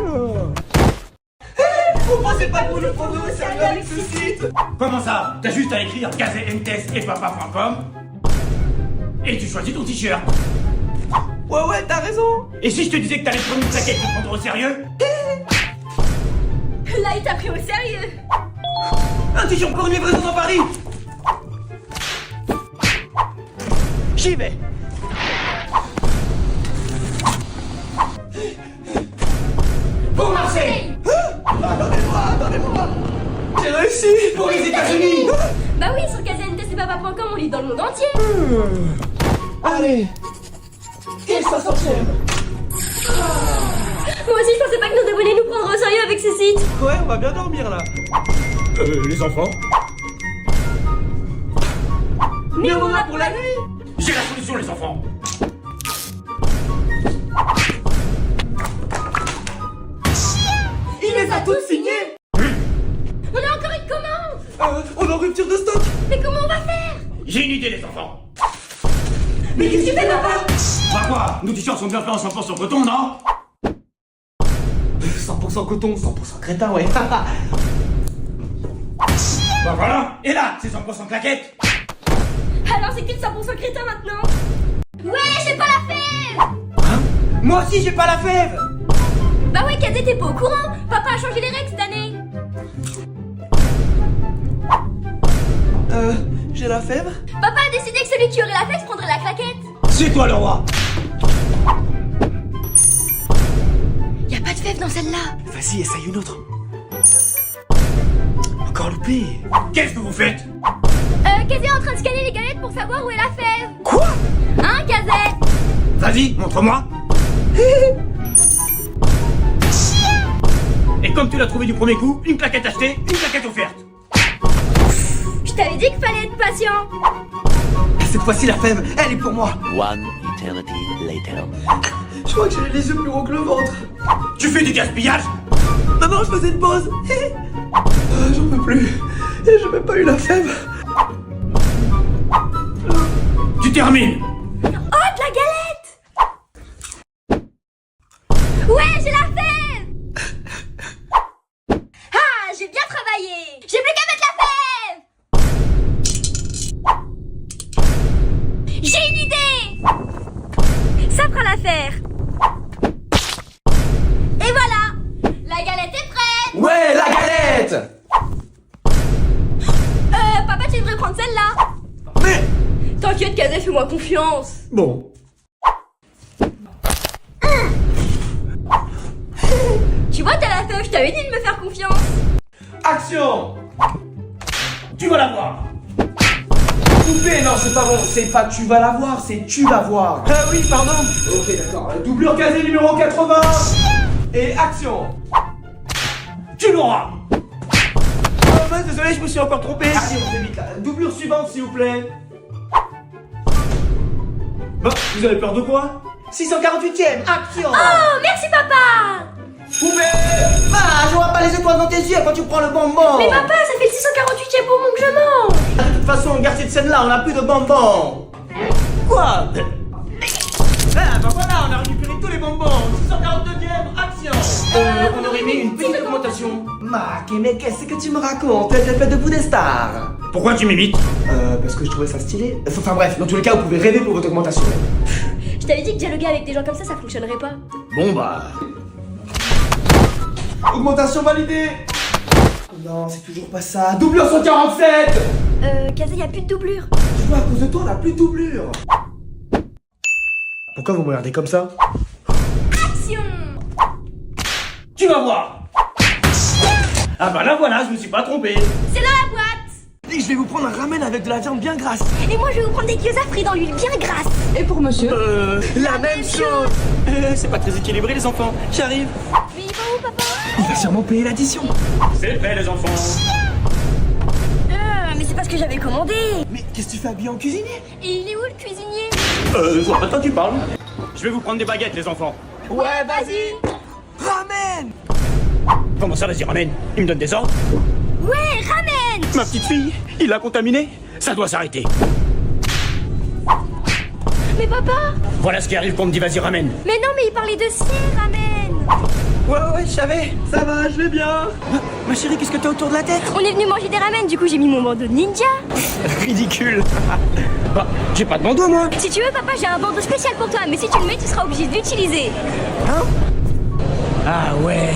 Speaker 1: Vous pensez pas que vous le prendrez au sérieux avec ce site?
Speaker 3: Comment ça? T'as juste à écrire kazemtes et papa.com et tu choisis ton t-shirt.
Speaker 1: Ouais, t'as raison.
Speaker 3: Et si je te disais que t'allais prendre une plaquette et te prendre au sérieux?
Speaker 2: Là, il t'a pris au sérieux.
Speaker 3: Un t-shirt pour une livraison dans Paris.
Speaker 1: J'y vais.
Speaker 3: Pour Marseille.
Speaker 1: Attendez-moi. J'ai réussi.
Speaker 3: Pour les États-Unis.
Speaker 2: Bah oui, sur kazentesepapa.com, on lit dans le monde entier.
Speaker 1: Allez. Et 60e.
Speaker 2: Moi aussi, je pensais pas que nos abonnés nous prendraient au sérieux avec ce site.
Speaker 1: Ouais, on va bien dormir là.
Speaker 3: Les enfants?
Speaker 2: Mais
Speaker 1: on en a pour la nuit.
Speaker 3: J'ai la solution, les enfants.
Speaker 1: Il les a toutes signées.
Speaker 2: On a encore une commande.
Speaker 1: On est en rupture de stock.
Speaker 2: Mais comment on va faire?
Speaker 3: J'ai une idée, les enfants.
Speaker 1: Mais qu'est-ce que tu fais, papa?
Speaker 3: Bah quoi? Nos t-shirts sont bien faits en 100% coton, non?
Speaker 1: 100% coton, 100% crétin, ouais.
Speaker 3: Bah voilà. Et là, c'est 100% claquette.
Speaker 2: Alors c'est qu'il 100% crétin maintenant. Ouais, j'ai pas la fève.
Speaker 1: Moi aussi, j'ai pas la fève.
Speaker 2: Bah ouais, Kazé, t'es pas au courant. Papa a changé les règles cette année.
Speaker 1: J'ai la fève.
Speaker 2: Papa a décidé que celui qui aurait la fève prendrait la claquette.
Speaker 3: C'est toi le roi.
Speaker 2: Y a pas de fève dans celle-là.
Speaker 1: Vas-y, essaye une autre. Encore loupé.
Speaker 3: Qu'est-ce que vous faites?
Speaker 2: Kazé est en train de scanner les galettes pour savoir où est la fève.
Speaker 1: Quoi?
Speaker 2: Hein, Kazé?
Speaker 3: Vas-y, montre-moi. Et comme tu l'as trouvé du premier coup, une plaquette achetée, une plaquette offerte.
Speaker 2: Je t'avais dit qu'il fallait être patient.
Speaker 1: Cette fois-ci, la fève, elle est pour moi.
Speaker 6: One eternity later.
Speaker 1: Je crois que j'ai les yeux plus gros que le ventre.
Speaker 3: Tu fais du gaspillage?
Speaker 1: Non, je faisais une pause. J'en peux plus. Et j'ai même pas eu la fève.
Speaker 3: Tu termines.
Speaker 2: Oh, de la galette. Ouais, j'ai la fève. Ah, j'ai bien travaillé. J'ai plus qu'à mettre la fève. J'ai une idée. Ça fera l'affaire. Et voilà, la galette est prête.
Speaker 1: Ouais, la galette.
Speaker 2: Papa, tu devrais prendre celle-là.
Speaker 1: Mais...
Speaker 2: T'inquiète, Kazé, fais-moi confiance.
Speaker 1: Bon.
Speaker 2: Tu vois, t'as la teuf, je t'avais dit de me faire confiance.
Speaker 1: Action.
Speaker 3: Tu vas la voir.
Speaker 1: Coupé, non, c'est pas bon. C'est pas tu vas la voir, c'est tu vas voir. Ah oui, pardon. Ok, d'accord. Doublure casée numéro 80. Et action.
Speaker 3: Tu l'auras.
Speaker 1: Oh mince, désolé, je me suis encore trompé. Allez, on fait vite là. Doublure suivante, s'il vous plaît.
Speaker 3: Bah, vous avez peur de quoi?
Speaker 1: 648ème, action.
Speaker 2: Oh, merci papa.
Speaker 1: Coupé. Ah, je vois pas les étoiles dans tes yeux quand tu prends le bonbon.
Speaker 2: Mais papa, ça fait le 648ème bonbon que je mange.
Speaker 1: De toute façon, on garde cette scène-là, on a plus de bonbons. Quoi? Ah, bah voilà, on a récupéré tous les bonbons. 642ème, action.
Speaker 3: On aurait mis une petite augmentation.
Speaker 1: Mac, mais qu'est-ce que tu me racontes? J'ai fait de des stars.
Speaker 3: Pourquoi tu m'imites?
Speaker 1: Parce que je trouvais ça stylé. Enfin bref, dans tous les cas, vous pouvez rêver pour votre augmentation.
Speaker 2: Je t'avais dit que dialoguer avec des gens comme ça fonctionnerait pas.
Speaker 3: Bon bah...
Speaker 1: Augmentation validée. Non, c'est toujours pas ça. Doublure 147.
Speaker 2: Kazé, y a plus de doublure.
Speaker 1: Tu vois, à cause de toi, on a plus de doublure. Pourquoi vous me regardez comme ça?
Speaker 2: Action.
Speaker 3: Tu vas voir. Ah bah là voilà, je me suis pas trompé.
Speaker 2: C'est dans la boîte.
Speaker 1: Et je vais vous prendre un ramen avec de la viande bien grasse.
Speaker 2: Et moi, je vais vous prendre des gyoza frits dans l'huile bien grasse.
Speaker 5: Et pour monsieur?
Speaker 1: La même chose.
Speaker 3: C'est pas très équilibré les enfants. J'arrive.
Speaker 2: Mais il va où, papa?
Speaker 1: Il va sûrement payer l'addition.
Speaker 3: C'est fait les enfants.
Speaker 2: Mais c'est pas ce que j'avais commandé.
Speaker 1: Mais qu'est-ce que tu fais habillé en cuisinier?
Speaker 2: Et il est où le cuisinier?
Speaker 3: Je vois pas de quoi tu parles. Je vais vous prendre des baguettes les enfants.
Speaker 1: Ouais, vas-y. Ramen.
Speaker 3: Comment ça vas-y ramène? Il me donne des ordres?
Speaker 2: Ouais, ramen.
Speaker 3: Ma petite fille, il l'a contaminé. Ça doit s'arrêter.
Speaker 2: Mais papa.
Speaker 3: Voilà ce qui arrive quand on me dit vas-y ramène.
Speaker 2: Mais non, mais il parlait de ces ramen.
Speaker 1: Ouais, je savais. Ça va, je vais bien. Ma chérie, qu'est-ce que t'as autour de la tête?
Speaker 2: On est venu manger des ramen, du coup j'ai mis mon bandeau de ninja.
Speaker 1: Ridicule.
Speaker 3: Bah, j'ai pas de bandeau moi.
Speaker 2: Si tu veux, papa, j'ai un bandeau spécial pour toi, mais si tu le mets, tu seras obligé de l'utiliser.
Speaker 3: Ah ouais.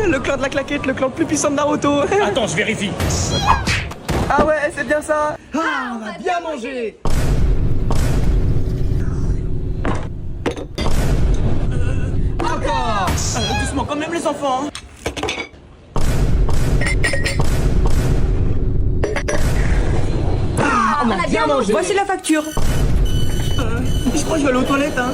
Speaker 1: Le clan de la claquette, le clan le plus puissant de Naruto.
Speaker 3: Attends, je vérifie.
Speaker 1: Ah ouais, c'est bien ça. Ah, on a bien mangé. Encore.
Speaker 3: Doucement quand même les enfants.
Speaker 2: On a bien mangé.
Speaker 1: Voici la facture. Je crois que je vais aller aux toilettes, hein.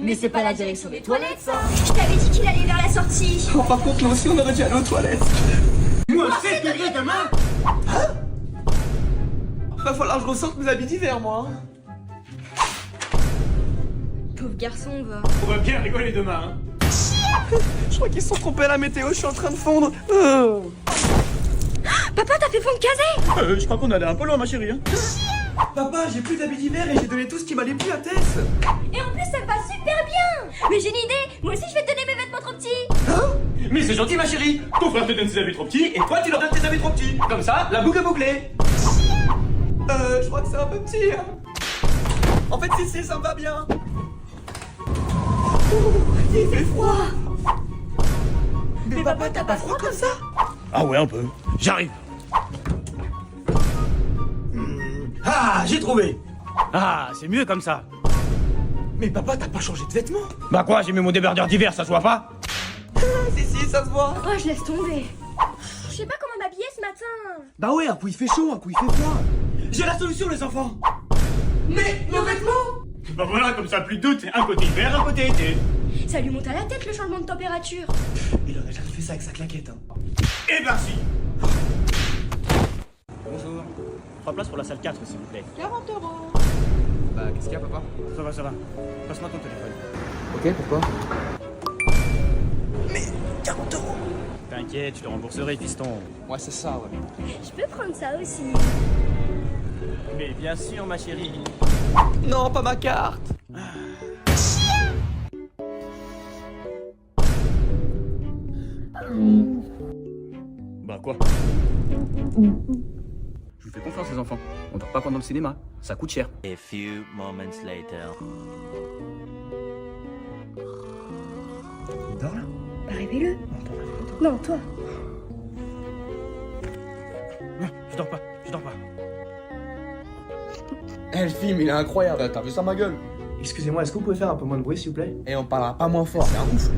Speaker 2: Mais c'est pas la direction des toilettes, ça. Je t'avais dit qu'il allait vers la sortie.
Speaker 1: Oh, par contre, nous aussi, on aurait dû aller aux toilettes.
Speaker 3: Moi c'est que demain.
Speaker 1: Va falloir que je ressente mes habits d'hiver, moi.
Speaker 2: Pauvre garçon, va.
Speaker 3: On va bien rigoler demain. Hein.
Speaker 1: Je crois qu'ils se sont trompés à la météo, je suis en train de fondre.
Speaker 2: Papa, t'as fait fondre Kazé.
Speaker 3: Je crois qu'on allait un peu loin ma chérie. Hein.
Speaker 1: Papa, j'ai plus d'habits d'hiver et j'ai donné tout ce qui m'allait plus à Tess.
Speaker 2: Et en plus, ça me va super bien. Mais j'ai une idée. Moi aussi, je vais te donner mes vêtements trop petits.
Speaker 3: Mais c'est gentil ma chérie. Ton frère te donne ses habits trop petits et toi tu leur donnes tes habits trop petits. Comme ça, la boucle est bouclée.
Speaker 1: Je crois que c'est un peu petit. Hein. En fait, si, ça me va bien. Il fait froid. Mais papa, t'as pas froid comme ça?
Speaker 3: Ah ouais un peu. J'arrive. Ah, j'ai trouvé. Ah, c'est mieux comme ça.
Speaker 1: Mais papa, t'as pas changé de vêtements?
Speaker 3: Bah quoi, j'ai mis mon débardeur d'hiver, ça se voit pas?
Speaker 1: Si, ça se voit.
Speaker 2: Oh, je laisse tomber. Je sais pas comment m'habiller ce matin.
Speaker 1: Bah ouais, un coup il fait chaud, un coup il fait froid.
Speaker 3: J'ai la solution les enfants.
Speaker 1: Mais nos vêtements?
Speaker 3: Bah voilà, comme ça plus de doute, un côté hiver, un côté été.
Speaker 2: Ça lui monte à la tête le changement de température.
Speaker 1: Il aurait jamais fait ça avec sa claquette. Hein.
Speaker 3: Et ben si. Bonjour. 3 places pour la salle 4 s'il vous plaît.
Speaker 5: 40 €.
Speaker 4: Bah, qu'est-ce qu'il y a, papa?
Speaker 3: Ça va. Passe-moi ton téléphone.
Speaker 4: Ok, pourquoi?
Speaker 1: Mais 40 €.
Speaker 3: T'inquiète, je te rembourserai fiston.
Speaker 4: Ouais, c'est ça, ouais.
Speaker 2: Je peux prendre ça aussi.
Speaker 3: Mais bien sûr ma chérie.
Speaker 1: Non, pas ma carte.
Speaker 3: Bah quoi? Je vous fais confiance les enfants. On dort pas pendant le cinéma. Ça coûte cher.
Speaker 6: A few moments later.
Speaker 1: Il dort là?
Speaker 2: Bah, réveille-le. Non, toi.
Speaker 3: Non, je dors pas.
Speaker 4: Eh, le film, il est incroyable. T'as vu ça, ma gueule?
Speaker 1: Excusez-moi, est-ce que vous pouvez faire un peu moins de bruit, s'il vous plaît?
Speaker 4: Et on parlera pas moins fort, c'est un ouf.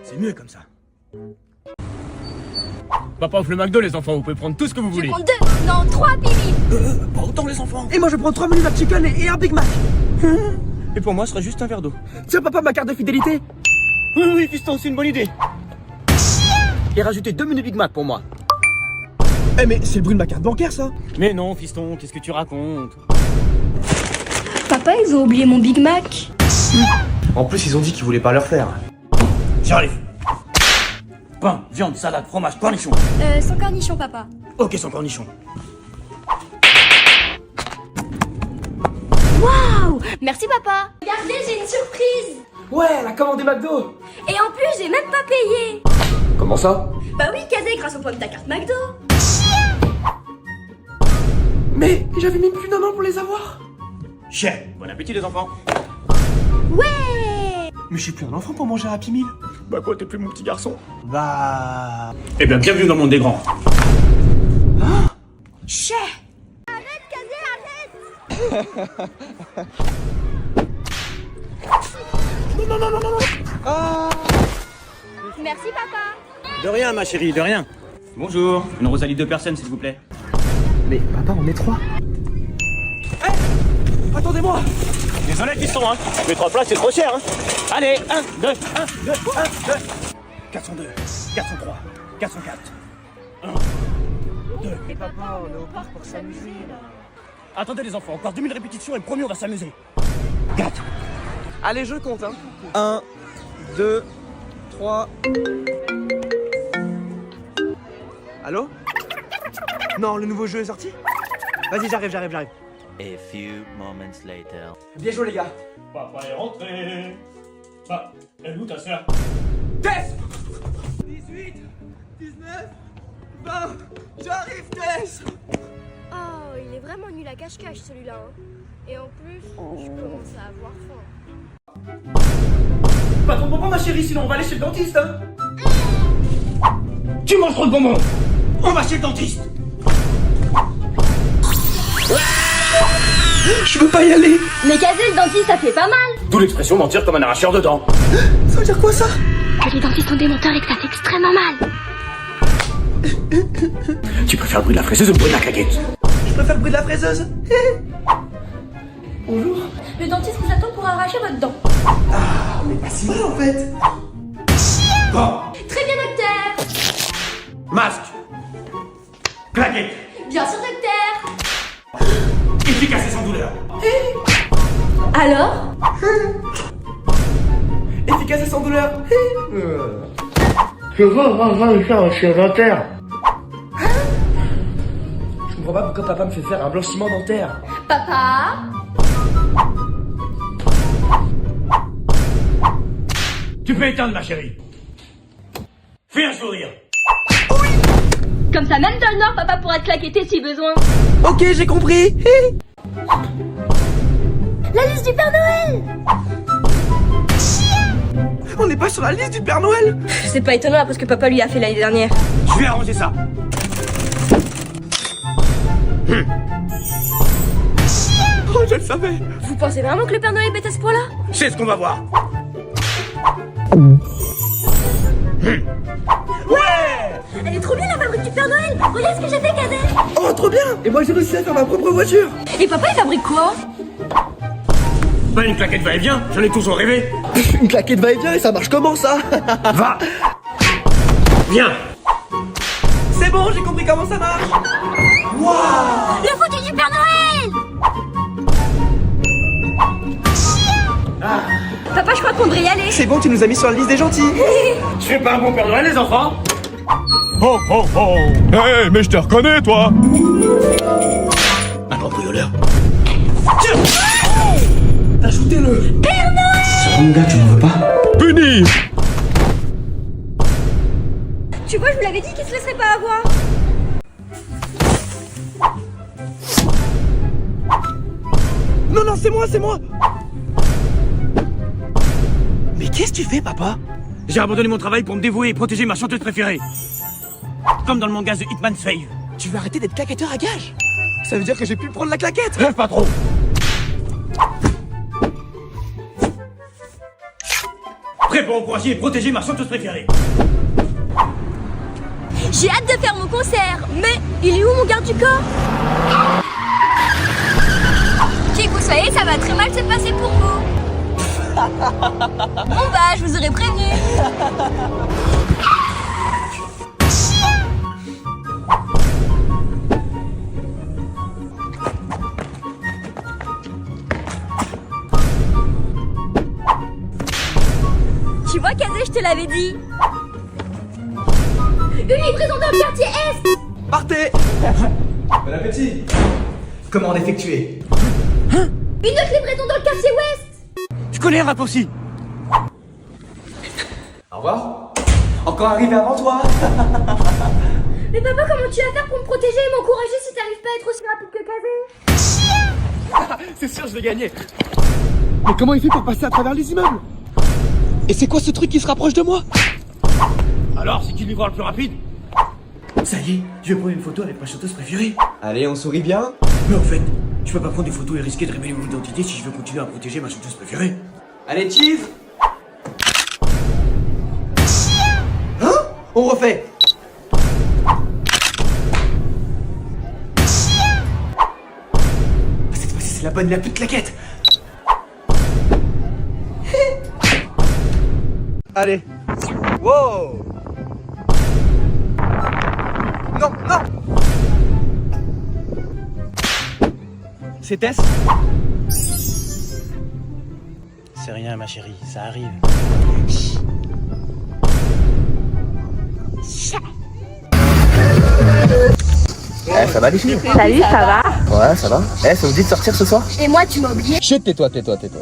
Speaker 7: C'est mieux comme ça. Papa offre le McDo, les enfants, vous pouvez prendre tout ce que vous
Speaker 2: Je
Speaker 7: voulez.
Speaker 2: prends 2, non 3 Billy.
Speaker 7: Pas autant, les enfants.
Speaker 1: Et moi, je prends 3 menus McChicken et un Big Mac.
Speaker 7: Et pour moi, ce serait juste un verre d'eau.
Speaker 1: Tiens, papa, ma carte de fidélité.
Speaker 7: Oui, fiston, c'est une bonne idée. Et rajouter 2 menus Big Mac pour moi.
Speaker 1: Eh, mais c'est le bruit de ma carte bancaire, ça.
Speaker 7: Mais non, fiston, qu'est-ce que tu racontes?
Speaker 2: Papa, ils ont oublié mon Big Mac.
Speaker 1: En plus, ils ont dit qu'ils voulaient pas leur faire.
Speaker 7: J'arrive. Pain, viande, salade, fromage, cornichon.
Speaker 2: Sans cornichon, papa.
Speaker 7: Ok, sans cornichon.
Speaker 2: Waouh! Merci, papa. Regardez, j'ai une surprise.
Speaker 1: Ouais, elle a commandé McDo.
Speaker 2: Et en plus, j'ai même pas payé.
Speaker 1: Comment ça?
Speaker 2: Bah oui, casé grâce au point de ta carte McDo.
Speaker 1: Mais j'avais même plus d'un an pour les avoir.
Speaker 7: Chef, bon appétit, les enfants.
Speaker 2: Ouais!
Speaker 1: Mais je suis plus un enfant pour manger un Happy Meal.
Speaker 7: Bah quoi, t'es plus mon petit garçon?
Speaker 4: Bah...
Speaker 7: Eh bien, bienvenue dans le monde des grands.
Speaker 2: Chef! Arrête, casé, arrête! Merci, papa.
Speaker 7: De rien, ma chérie, de rien. Bonjour. Une Rosalie 2 personnes, s'il vous plaît.
Speaker 1: Mais papa, on est 3. Attendez-moi.
Speaker 7: Désolé, fiston, hein. Mais 3 places, c'est trop cher, hein. Allez, 1, 2, 1, 2, 1, 2. 402, 403, 404. 1, 2.
Speaker 1: Et papa, on est au parc pour s'amuser.
Speaker 7: Attendez, les enfants, encore 2000 répétitions et promis, on va s'amuser. 4.
Speaker 1: Allez, je compte, hein. 1, 2, 3. Allô? Non, le nouveau jeu est sorti? Vas-y, j'arrive.
Speaker 6: A few moments later.
Speaker 1: Bien joué, les gars.
Speaker 7: Papa est rentré. Bah, elle est où ta sœur?
Speaker 1: Tess! 18, 19, 20. J'arrive, Tess!
Speaker 2: Oh, il est vraiment nul à cache-cache, celui-là. Hein. Et en plus, je commence à avoir faim.
Speaker 1: Pas trop de bonbons, ma chérie, sinon on va aller chez le dentiste, hein.
Speaker 7: Tu manges trop de bonbons. On va chez le dentiste.
Speaker 1: Je veux pas y aller.
Speaker 2: Mais caser le dentiste, ça fait pas mal.
Speaker 7: D'où l'expression mentir comme un arracheur de dents.
Speaker 1: Ça veut dire quoi, ça?
Speaker 2: Que les dentistes sont des menteurs et que ça fait extrêmement mal.
Speaker 7: Tu préfères le bruit de la fraiseuse ou le bruit de la claquette?
Speaker 1: Je préfère le bruit de la fraiseuse. Bonjour.
Speaker 2: Le dentiste vous attend pour arracher votre dent.
Speaker 1: Mais pas si mal, en fait.
Speaker 7: Bon.
Speaker 2: Très bien, docteur.
Speaker 7: Masque. Claquette.
Speaker 2: Bien sûr, docteur.
Speaker 7: Efficace et sans douleur.
Speaker 2: Alors?
Speaker 1: Efficace et sans douleur.
Speaker 3: Je veux vraiment faire un chien dentaire.
Speaker 1: Je comprends pas pourquoi papa me fait faire un blanchiment dentaire.
Speaker 2: Papa?
Speaker 7: Tu peux éteindre, ma chérie. Fais un sourire.
Speaker 2: Comme ça, même dans le Nord, papa pourra te claqueter si besoin.
Speaker 1: Ok, j'ai compris.
Speaker 2: La liste du Père Noël!
Speaker 1: On n'est pas sur la liste du Père Noël.
Speaker 2: C'est pas étonnant parce que papa lui a fait l'année dernière.
Speaker 7: Je vais arranger ça.
Speaker 1: Oh, je le savais.
Speaker 2: Vous pensez vraiment que le Père Noël est bête à ce point-là?
Speaker 7: C'est ce qu'on va voir.
Speaker 2: Elle est trop bien la fabrique du Père Noël! Regarde ce que j'ai fait, cadet!
Speaker 1: Oh, trop bien. Et moi, j'ai réussi à faire ma propre voiture.
Speaker 2: Et papa, il fabrique quoi?
Speaker 7: Pas une claquette va-et-vient, j'en ai toujours rêvé.
Speaker 1: Une claquette va-et-vient et ça marche comment, ça?
Speaker 7: Va. Viens.
Speaker 1: C'est bon, j'ai compris comment ça marche.
Speaker 2: Le fauteuil du Père Noël! Papa, je crois qu'on devrait y aller.
Speaker 1: C'est bon, tu nous as mis sur la liste des gentils.
Speaker 7: Je fais pas un bon Père Noël, les enfants.
Speaker 8: Oh oh oh. Hé, mais je te reconnais, toi.
Speaker 7: Un cambrioleur.
Speaker 1: T'as shooté le Père Noël. C'est mon gars, tu m'en veux pas?
Speaker 8: Puni.
Speaker 2: Tu vois, je vous l'avais dit qu'il se laisserait pas avoir.
Speaker 1: Non, non, c'est moi. Mais qu'est-ce que tu fais, papa?
Speaker 7: J'ai abandonné mon travail pour me dévouer et protéger ma chanteuse préférée. Comme dans le manga The Hitman's Fave.
Speaker 1: Tu veux arrêter d'être claquetteur à gage?
Speaker 4: Ça veut dire que j'ai pu prendre la claquette.
Speaker 7: Rêve pas trop. Prêt pour encourager et protéger ma chanteuse préférée.
Speaker 2: J'ai hâte de faire mon concert, mais il est où mon garde du corps? Qui que vous soyez, ça va très mal se passer pour vous. Bon bah, je vous aurais prévenu. Tu vois, Kazé, je te l'avais dit. Une livraison dans le quartier Est.
Speaker 4: Partez.
Speaker 3: Bon appétit. Commande effectuée.
Speaker 2: Une autre livraison dans le quartier Ouest.
Speaker 7: Je connais un rap aussi.
Speaker 3: Au revoir. Encore arrivé avant toi.
Speaker 2: Mais papa, comment tu vas faire pour me protéger et m'encourager si t'arrives pas à être aussi rapide que Kazé?
Speaker 1: C'est sûr, je vais gagner. Mais comment il fait pour passer à travers les immeubles?
Speaker 4: Et c'est quoi ce truc qui se rapproche de moi?
Speaker 7: Alors, c'est qui le livreur le plus rapide? Ça y est, je vais prendre une photo avec ma chanteuse préférée.
Speaker 4: Allez, on sourit bien.
Speaker 7: Mais en fait, je peux pas prendre des photos et risquer de révéler mon identité si je veux continuer à protéger ma chanteuse préférée.
Speaker 4: Allez, cheese. Hein? On refait.
Speaker 7: Cette fois-ci, c'est la bonne, la plus de claquette.
Speaker 4: Allez. Wow. Non, non. C'est Tess?
Speaker 7: C'est rien, ma chérie, ça arrive.
Speaker 4: Eh, ça va les filles?
Speaker 2: Salut, ça va?
Speaker 4: Ouais, ça va. Eh, ça vous dit de sortir ce soir?
Speaker 2: Et moi, tu m'as oublié.
Speaker 4: Chut, tais-toi, tais-toi, tais-toi.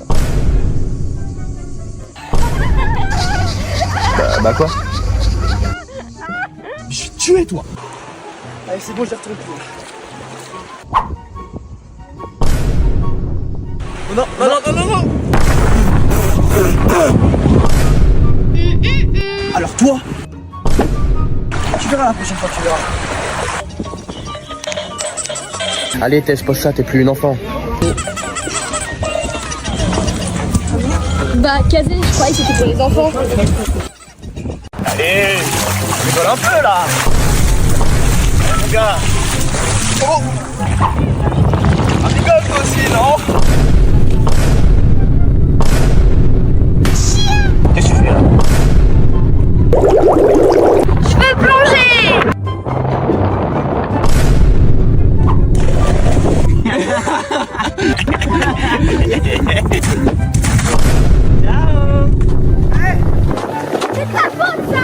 Speaker 4: Bah quoi?
Speaker 1: Je vais te tuer, toi.
Speaker 4: Allez, c'est bon, j'ai retourné. Non, non, non, non, non, non.
Speaker 7: Alors toi, tu verras la prochaine fois, tu verras.
Speaker 4: Allez, Tess, pose ça, t'es plus une enfant.
Speaker 2: Bah, Kazé, je croyais que c'était pour les enfants.
Speaker 7: Allez, rigole un peu là. Ouais, mon gars.
Speaker 4: Oh. Ah, rigole toi aussi, non?
Speaker 7: Qu'est-ce que tu fais là?
Speaker 2: Je veux plonger. C'est ta faute, ça.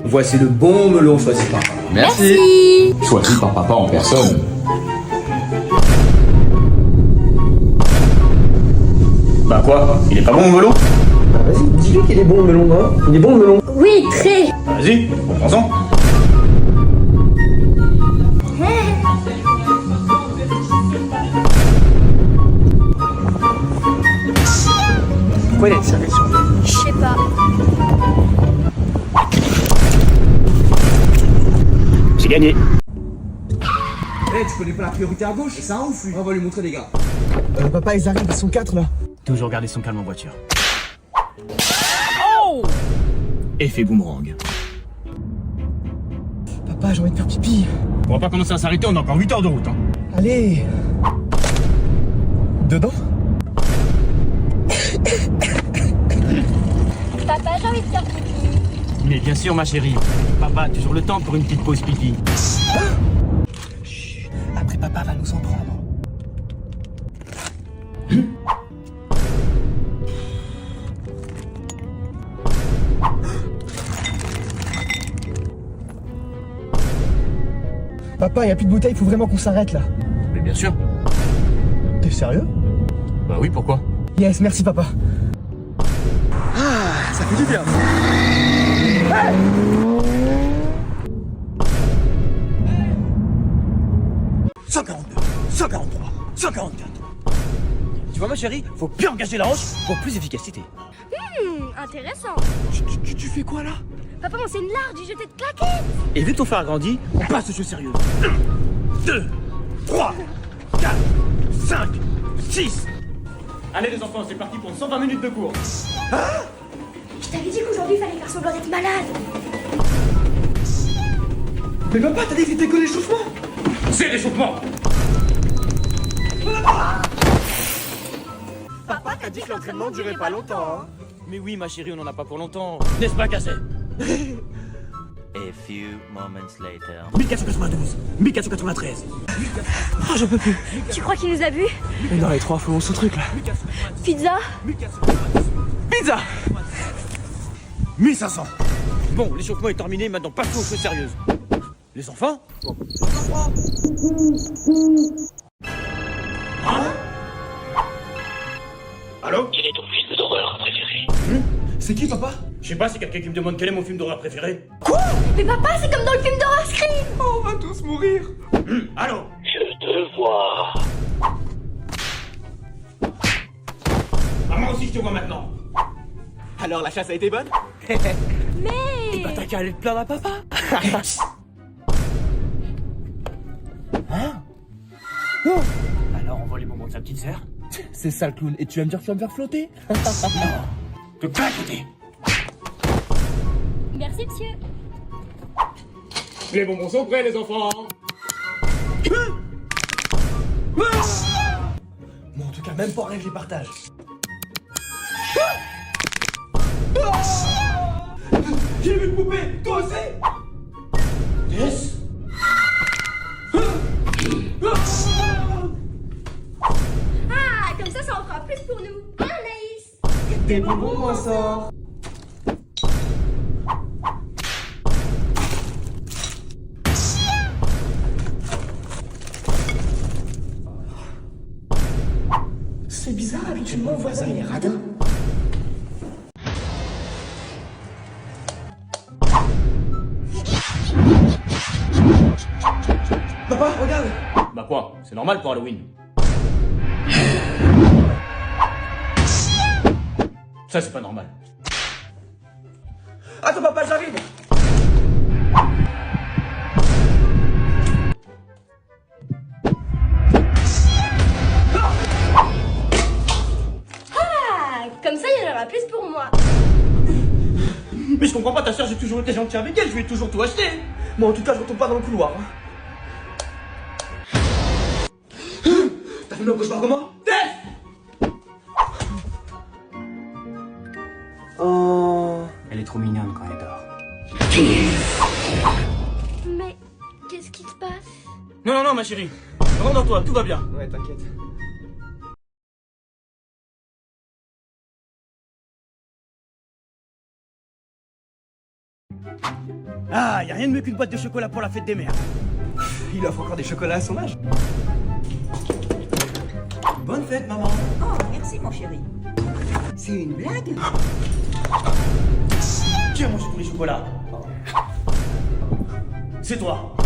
Speaker 3: Voici le bon melon choisi par papa.
Speaker 2: Merci.
Speaker 8: Choisi par papa en personne.
Speaker 7: Bah quoi? Il est pas bon le melon?
Speaker 3: Bah, vas-y, dis-lui qu'il est bon le melon, hein. Il est bon le melon.
Speaker 2: Oui, très.
Speaker 7: Bah, vas-y, reprends-en.
Speaker 4: Pourquoi il a tiré sur lui?
Speaker 2: Je sais pas.
Speaker 7: J'ai gagné.
Speaker 4: Eh, tu connais pas la priorité à gauche? C'est un ouf, lui. On va lui montrer, les gars. Papa, ils arrivent, ils sont 4 là.
Speaker 7: Toujours garder son calme en voiture. Oh! Effet boomerang.
Speaker 4: Papa, j'ai envie de faire pipi.
Speaker 7: On va pas commencer à s'arrêter, on a encore 8 heures de route. Hein.
Speaker 4: Allez. Dedans?
Speaker 2: Papa, j'ai envie de faire pipi.
Speaker 7: Mais bien sûr, ma chérie. Papa a toujours le temps pour une petite pause pipi.
Speaker 4: Chut. Après, papa va nous en prendre. Papa, y a plus de bouteilles, faut vraiment qu'on s'arrête là.
Speaker 7: Mais bien sûr.
Speaker 4: T'es sérieux?
Speaker 7: Bah oui, pourquoi?
Speaker 4: Yes, merci papa. Ah, ça fait du bien.
Speaker 7: 142, 143, 144. Tu vois ma chérie, faut plus engager la hanche pour plus d'efficacité.
Speaker 2: Intéressant.
Speaker 7: Tu fais quoi là?
Speaker 2: Papa, on s'est une large, j'ai jeté de claquettes.
Speaker 7: Et vu que ton frère a grandi, on passe aux choses sérieuses. 1, 2, 3, 4, 5, 6. Allez les enfants, c'est parti pour 120 minutes de cours.
Speaker 2: Je t'avais dit qu'aujourd'hui, il fallait faire semblant d'être malade.
Speaker 1: Mais papa, t'as dit que c'était que l'échauffement.
Speaker 7: C'est l'échauffement.
Speaker 4: Papa t'a dit que l'entraînement durait pas longtemps, hein.
Speaker 7: Mais oui ma chérie, on en a pas pour longtemps. N'est-ce pas Cassé?
Speaker 6: A few moments later.
Speaker 7: 1492, 1493.
Speaker 4: Oh, j'en peux plus.
Speaker 2: Tu crois qu'il nous a vus?
Speaker 4: Mais non, les trois, faut ce truc là.
Speaker 2: Pizza?
Speaker 4: Pizza.
Speaker 7: 1500. Bon, l'échauffement est terminé, maintenant passons aux choses sérieuses. Les enfants? Allô?
Speaker 1: Quel est ton film d'horreur préféré? C'est qui, papa?
Speaker 7: Je sais pas, c'est quelqu'un qui me demande quel est mon film d'horreur préféré.
Speaker 2: Mais papa, c'est comme dans le film d'horreur Scream!
Speaker 1: Oh, on va tous mourir.
Speaker 7: Allô?
Speaker 1: Je te vois.
Speaker 7: Ah, moi aussi je te vois maintenant.
Speaker 4: Alors, la chasse a été bonne?
Speaker 2: Mais...
Speaker 4: Bah, t'as qu'à aller te plaindre à papa.
Speaker 7: Alors on voit les bonbons de sa petite sœur?
Speaker 4: C'est ça le clown. Et tu vas me dire que tu vas me faire flotter?
Speaker 7: Que pas écouter.
Speaker 2: Merci, monsieur.
Speaker 7: Les bonbons sont prêts les enfants.
Speaker 4: Bon, en tout cas, même pas rien que je les partage.
Speaker 1: J'ai vu une poupée. Toi aussi?
Speaker 7: Yes.
Speaker 2: Ah, comme ça en fera plus pour nous. Hein, Anaïs?
Speaker 1: Des bonbons, moi, ça.
Speaker 2: C'est bizarre, habituellement, on voit ça, il est radin.
Speaker 1: Papa, regarde.
Speaker 7: Bah quoi? C'est normal pour Halloween. Ça c'est pas normal.
Speaker 1: Attends, papa, j'arrive.
Speaker 2: Ah, comme ça, il y en aura plus pour moi.
Speaker 7: Mais je comprends pas, ta soeur, j'ai toujours été gentil avec elle, je lui ai toujours tout acheté.
Speaker 1: Moi, en tout cas, je retourne pas dans le couloir. T'as fait un cauchemar comment? Oh.
Speaker 7: Elle est trop mignonne quand elle dort.
Speaker 2: Mais qu'est-ce qui se passe?
Speaker 7: Non, non, non, ma chérie. Rendors-toi, tout va bien.
Speaker 1: Ouais, t'inquiète.
Speaker 7: Ah, y a rien de mieux qu'une boîte de chocolat pour la fête des mères.
Speaker 1: Il offre encore des chocolats à son âge.
Speaker 7: Bonne fête, maman.
Speaker 5: Oh, merci mon chéri. C'est une blague?
Speaker 7: Qui a mangé tous les chocolats? C'est toi.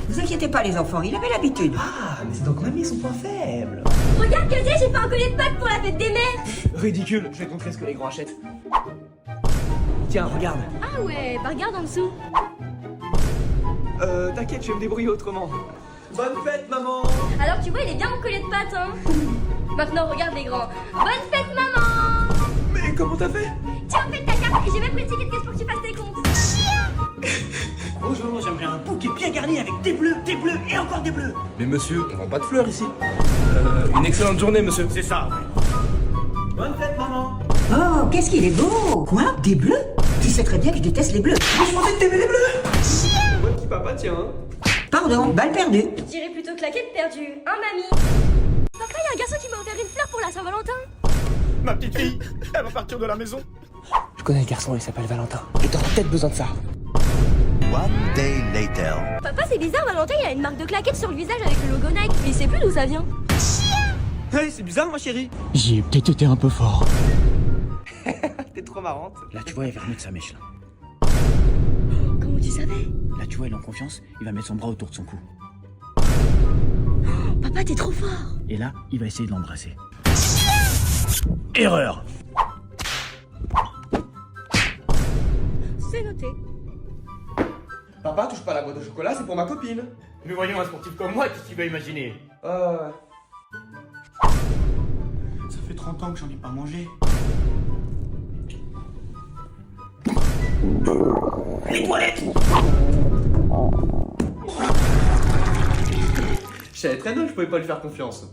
Speaker 5: Vous inquiétez pas les enfants, il avait l'habitude.
Speaker 1: Ah, mais c'est donc mamie son point faible.
Speaker 2: Regarde, Katia, j'ai fait un collier de Pâques pour la fête des mères.
Speaker 1: Ridicule, je vais te montrer ce que les grands achètent. Tiens, regarde.
Speaker 2: Ah ouais, bah regarde en dessous.
Speaker 1: T'inquiète, je vais me débrouiller autrement. Bonne fête, maman.
Speaker 2: Alors tu vois, il est bien mon collier de pâtes, hein. Maintenant, regarde les grands. Bonne fête, maman.
Speaker 1: Mais comment t'as fait?
Speaker 2: Tiens, fais ta carte, j'ai même pris le ticket de caisse pour que tu fasses tes comptes.
Speaker 7: Bonjour, j'aimerais un bouquet bien garni avec des bleus et encore des bleus.
Speaker 4: Mais monsieur, on vend pas de fleurs ici. Une excellente journée, monsieur.
Speaker 7: C'est ça, ouais. Bonne fête, maman.
Speaker 5: Oh, qu'est-ce qu'il est beau! Quoi? Des bleus? Tu sais très bien que je déteste les bleus.
Speaker 1: Mais je pensais que t'aimais les bleus. Moi, petit papa, tiens.
Speaker 5: Pardon, balle perdue.
Speaker 2: Je dirais plutôt claquette perdue, hein, mamie? Papa, il y a un garçon qui m'a offert une fleur pour la Saint-Valentin.
Speaker 7: Ma petite fille, elle va partir de la maison.
Speaker 4: Je connais le garçon, il s'appelle Valentin. Et t'auras peut-être besoin de ça.
Speaker 6: One day later.
Speaker 2: Papa, c'est bizarre, Valentin, il a une marque de claquette sur le visage avec le logo Nike. Il sait plus d'où ça vient.
Speaker 1: Hey, c'est bizarre, ma chérie.
Speaker 7: J'y ai peut-être été un peu fort.
Speaker 1: T'es trop marrante.
Speaker 7: Là, tu vois, il va remettre sa mèche, là.
Speaker 2: Comment tu savais?
Speaker 7: Là, tu vois, il est en confiance, il va mettre son bras autour de son cou.
Speaker 2: Papa, t'es trop fort.
Speaker 7: Et là, il va essayer de l'embrasser. Erreur.
Speaker 2: C'est noté.
Speaker 1: Papa, touche pas à la boîte de chocolat, c'est pour ma copine.
Speaker 3: Mais voyons, un sportif comme moi, qu'est-ce qu'il va imaginer?
Speaker 1: Ouais.
Speaker 3: Ça fait 30 ans que j'en ai pas mangé. Les toilettes!
Speaker 1: Je savais très bien que je pouvais pas lui faire confiance.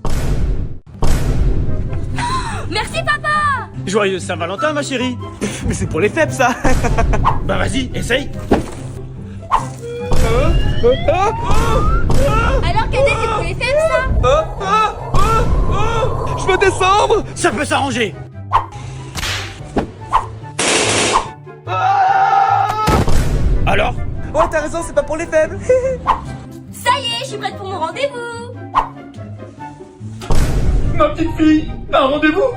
Speaker 2: Merci papa.
Speaker 7: Joyeux Saint-Valentin, ma chérie.
Speaker 1: Mais c'est pour les faibles, ça.
Speaker 7: Bah vas-y, essaye.
Speaker 2: Alors cadet, c'est pour les faibles ça?
Speaker 1: Je veux descendre.
Speaker 7: Ça peut s'arranger. Alors?
Speaker 1: Oh, t'as raison, c'est pas pour les faibles.
Speaker 2: Ça y est, je suis prête pour mon rendez-vous.
Speaker 3: Ma petite fille, t'as un rendez-vous?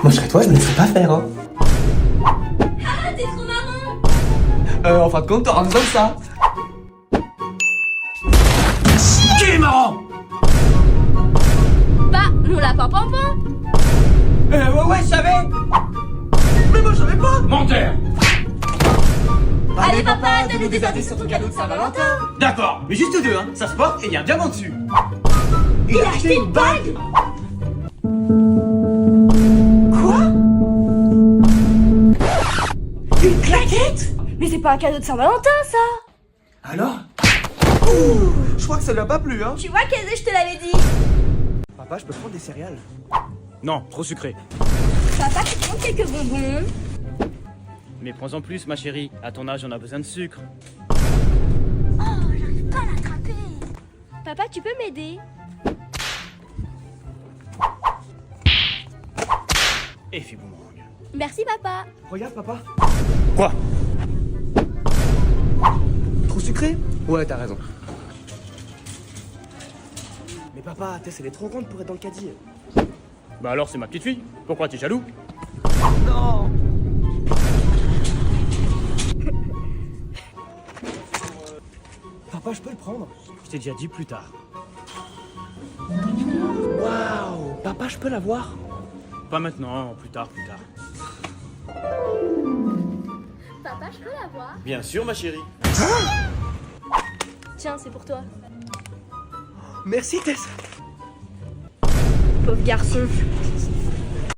Speaker 1: Moi, je serais toi, je me laisserais pas faire, hein.
Speaker 2: Ah, t'es trop marrant.
Speaker 1: En fin de compte, t'auras besoin de ça.
Speaker 7: Qui est marrant?
Speaker 2: Bah, mon lapin pampan.
Speaker 1: Ouais, je savais. Mais moi, je savais pas.
Speaker 7: Menteur.
Speaker 2: Allez papa, donne-nous des indices sur ton cadeau de Saint-Valentin.
Speaker 7: D'accord, mais juste deux, hein. Ça se porte et il y a un diamant dessus.
Speaker 2: Il a acheté une bague.
Speaker 1: Quoi? Une claquette?
Speaker 2: Mais c'est pas un cadeau de Saint-Valentin ça.
Speaker 1: Alors? Je crois que ça lui a pas plu, hein.
Speaker 2: Tu vois Kazé, je te l'avais dit.
Speaker 1: Papa, je peux prendre des céréales?
Speaker 7: Non, trop sucré.
Speaker 2: Papa, tu prends quelques bonbons?
Speaker 7: Mais prends-en plus, ma chérie. À ton âge, on a besoin de sucre.
Speaker 2: Oh, j'arrive pas à l'attraper. Papa, tu peux m'aider?
Speaker 7: Et fais boomerang.
Speaker 2: Merci papa.
Speaker 1: Regarde, papa.
Speaker 7: Quoi?
Speaker 1: Trop sucré? Ouais, t'as raison. Mais papa, Tess, elle est trop grande pour être dans le caddie.
Speaker 7: Bah alors, c'est ma petite fille. Pourquoi t'es jaloux?
Speaker 1: Non. Papa, je peux le prendre?
Speaker 7: Je t'ai déjà dit plus tard.
Speaker 1: Waouh. Papa, je peux l'avoir?
Speaker 7: Pas maintenant, plus tard, plus tard.
Speaker 2: Papa, je peux l'avoir?
Speaker 7: Bien sûr, ma chérie.
Speaker 2: Tiens, c'est pour toi.
Speaker 1: Merci, Tess.
Speaker 2: Pauvre garçon.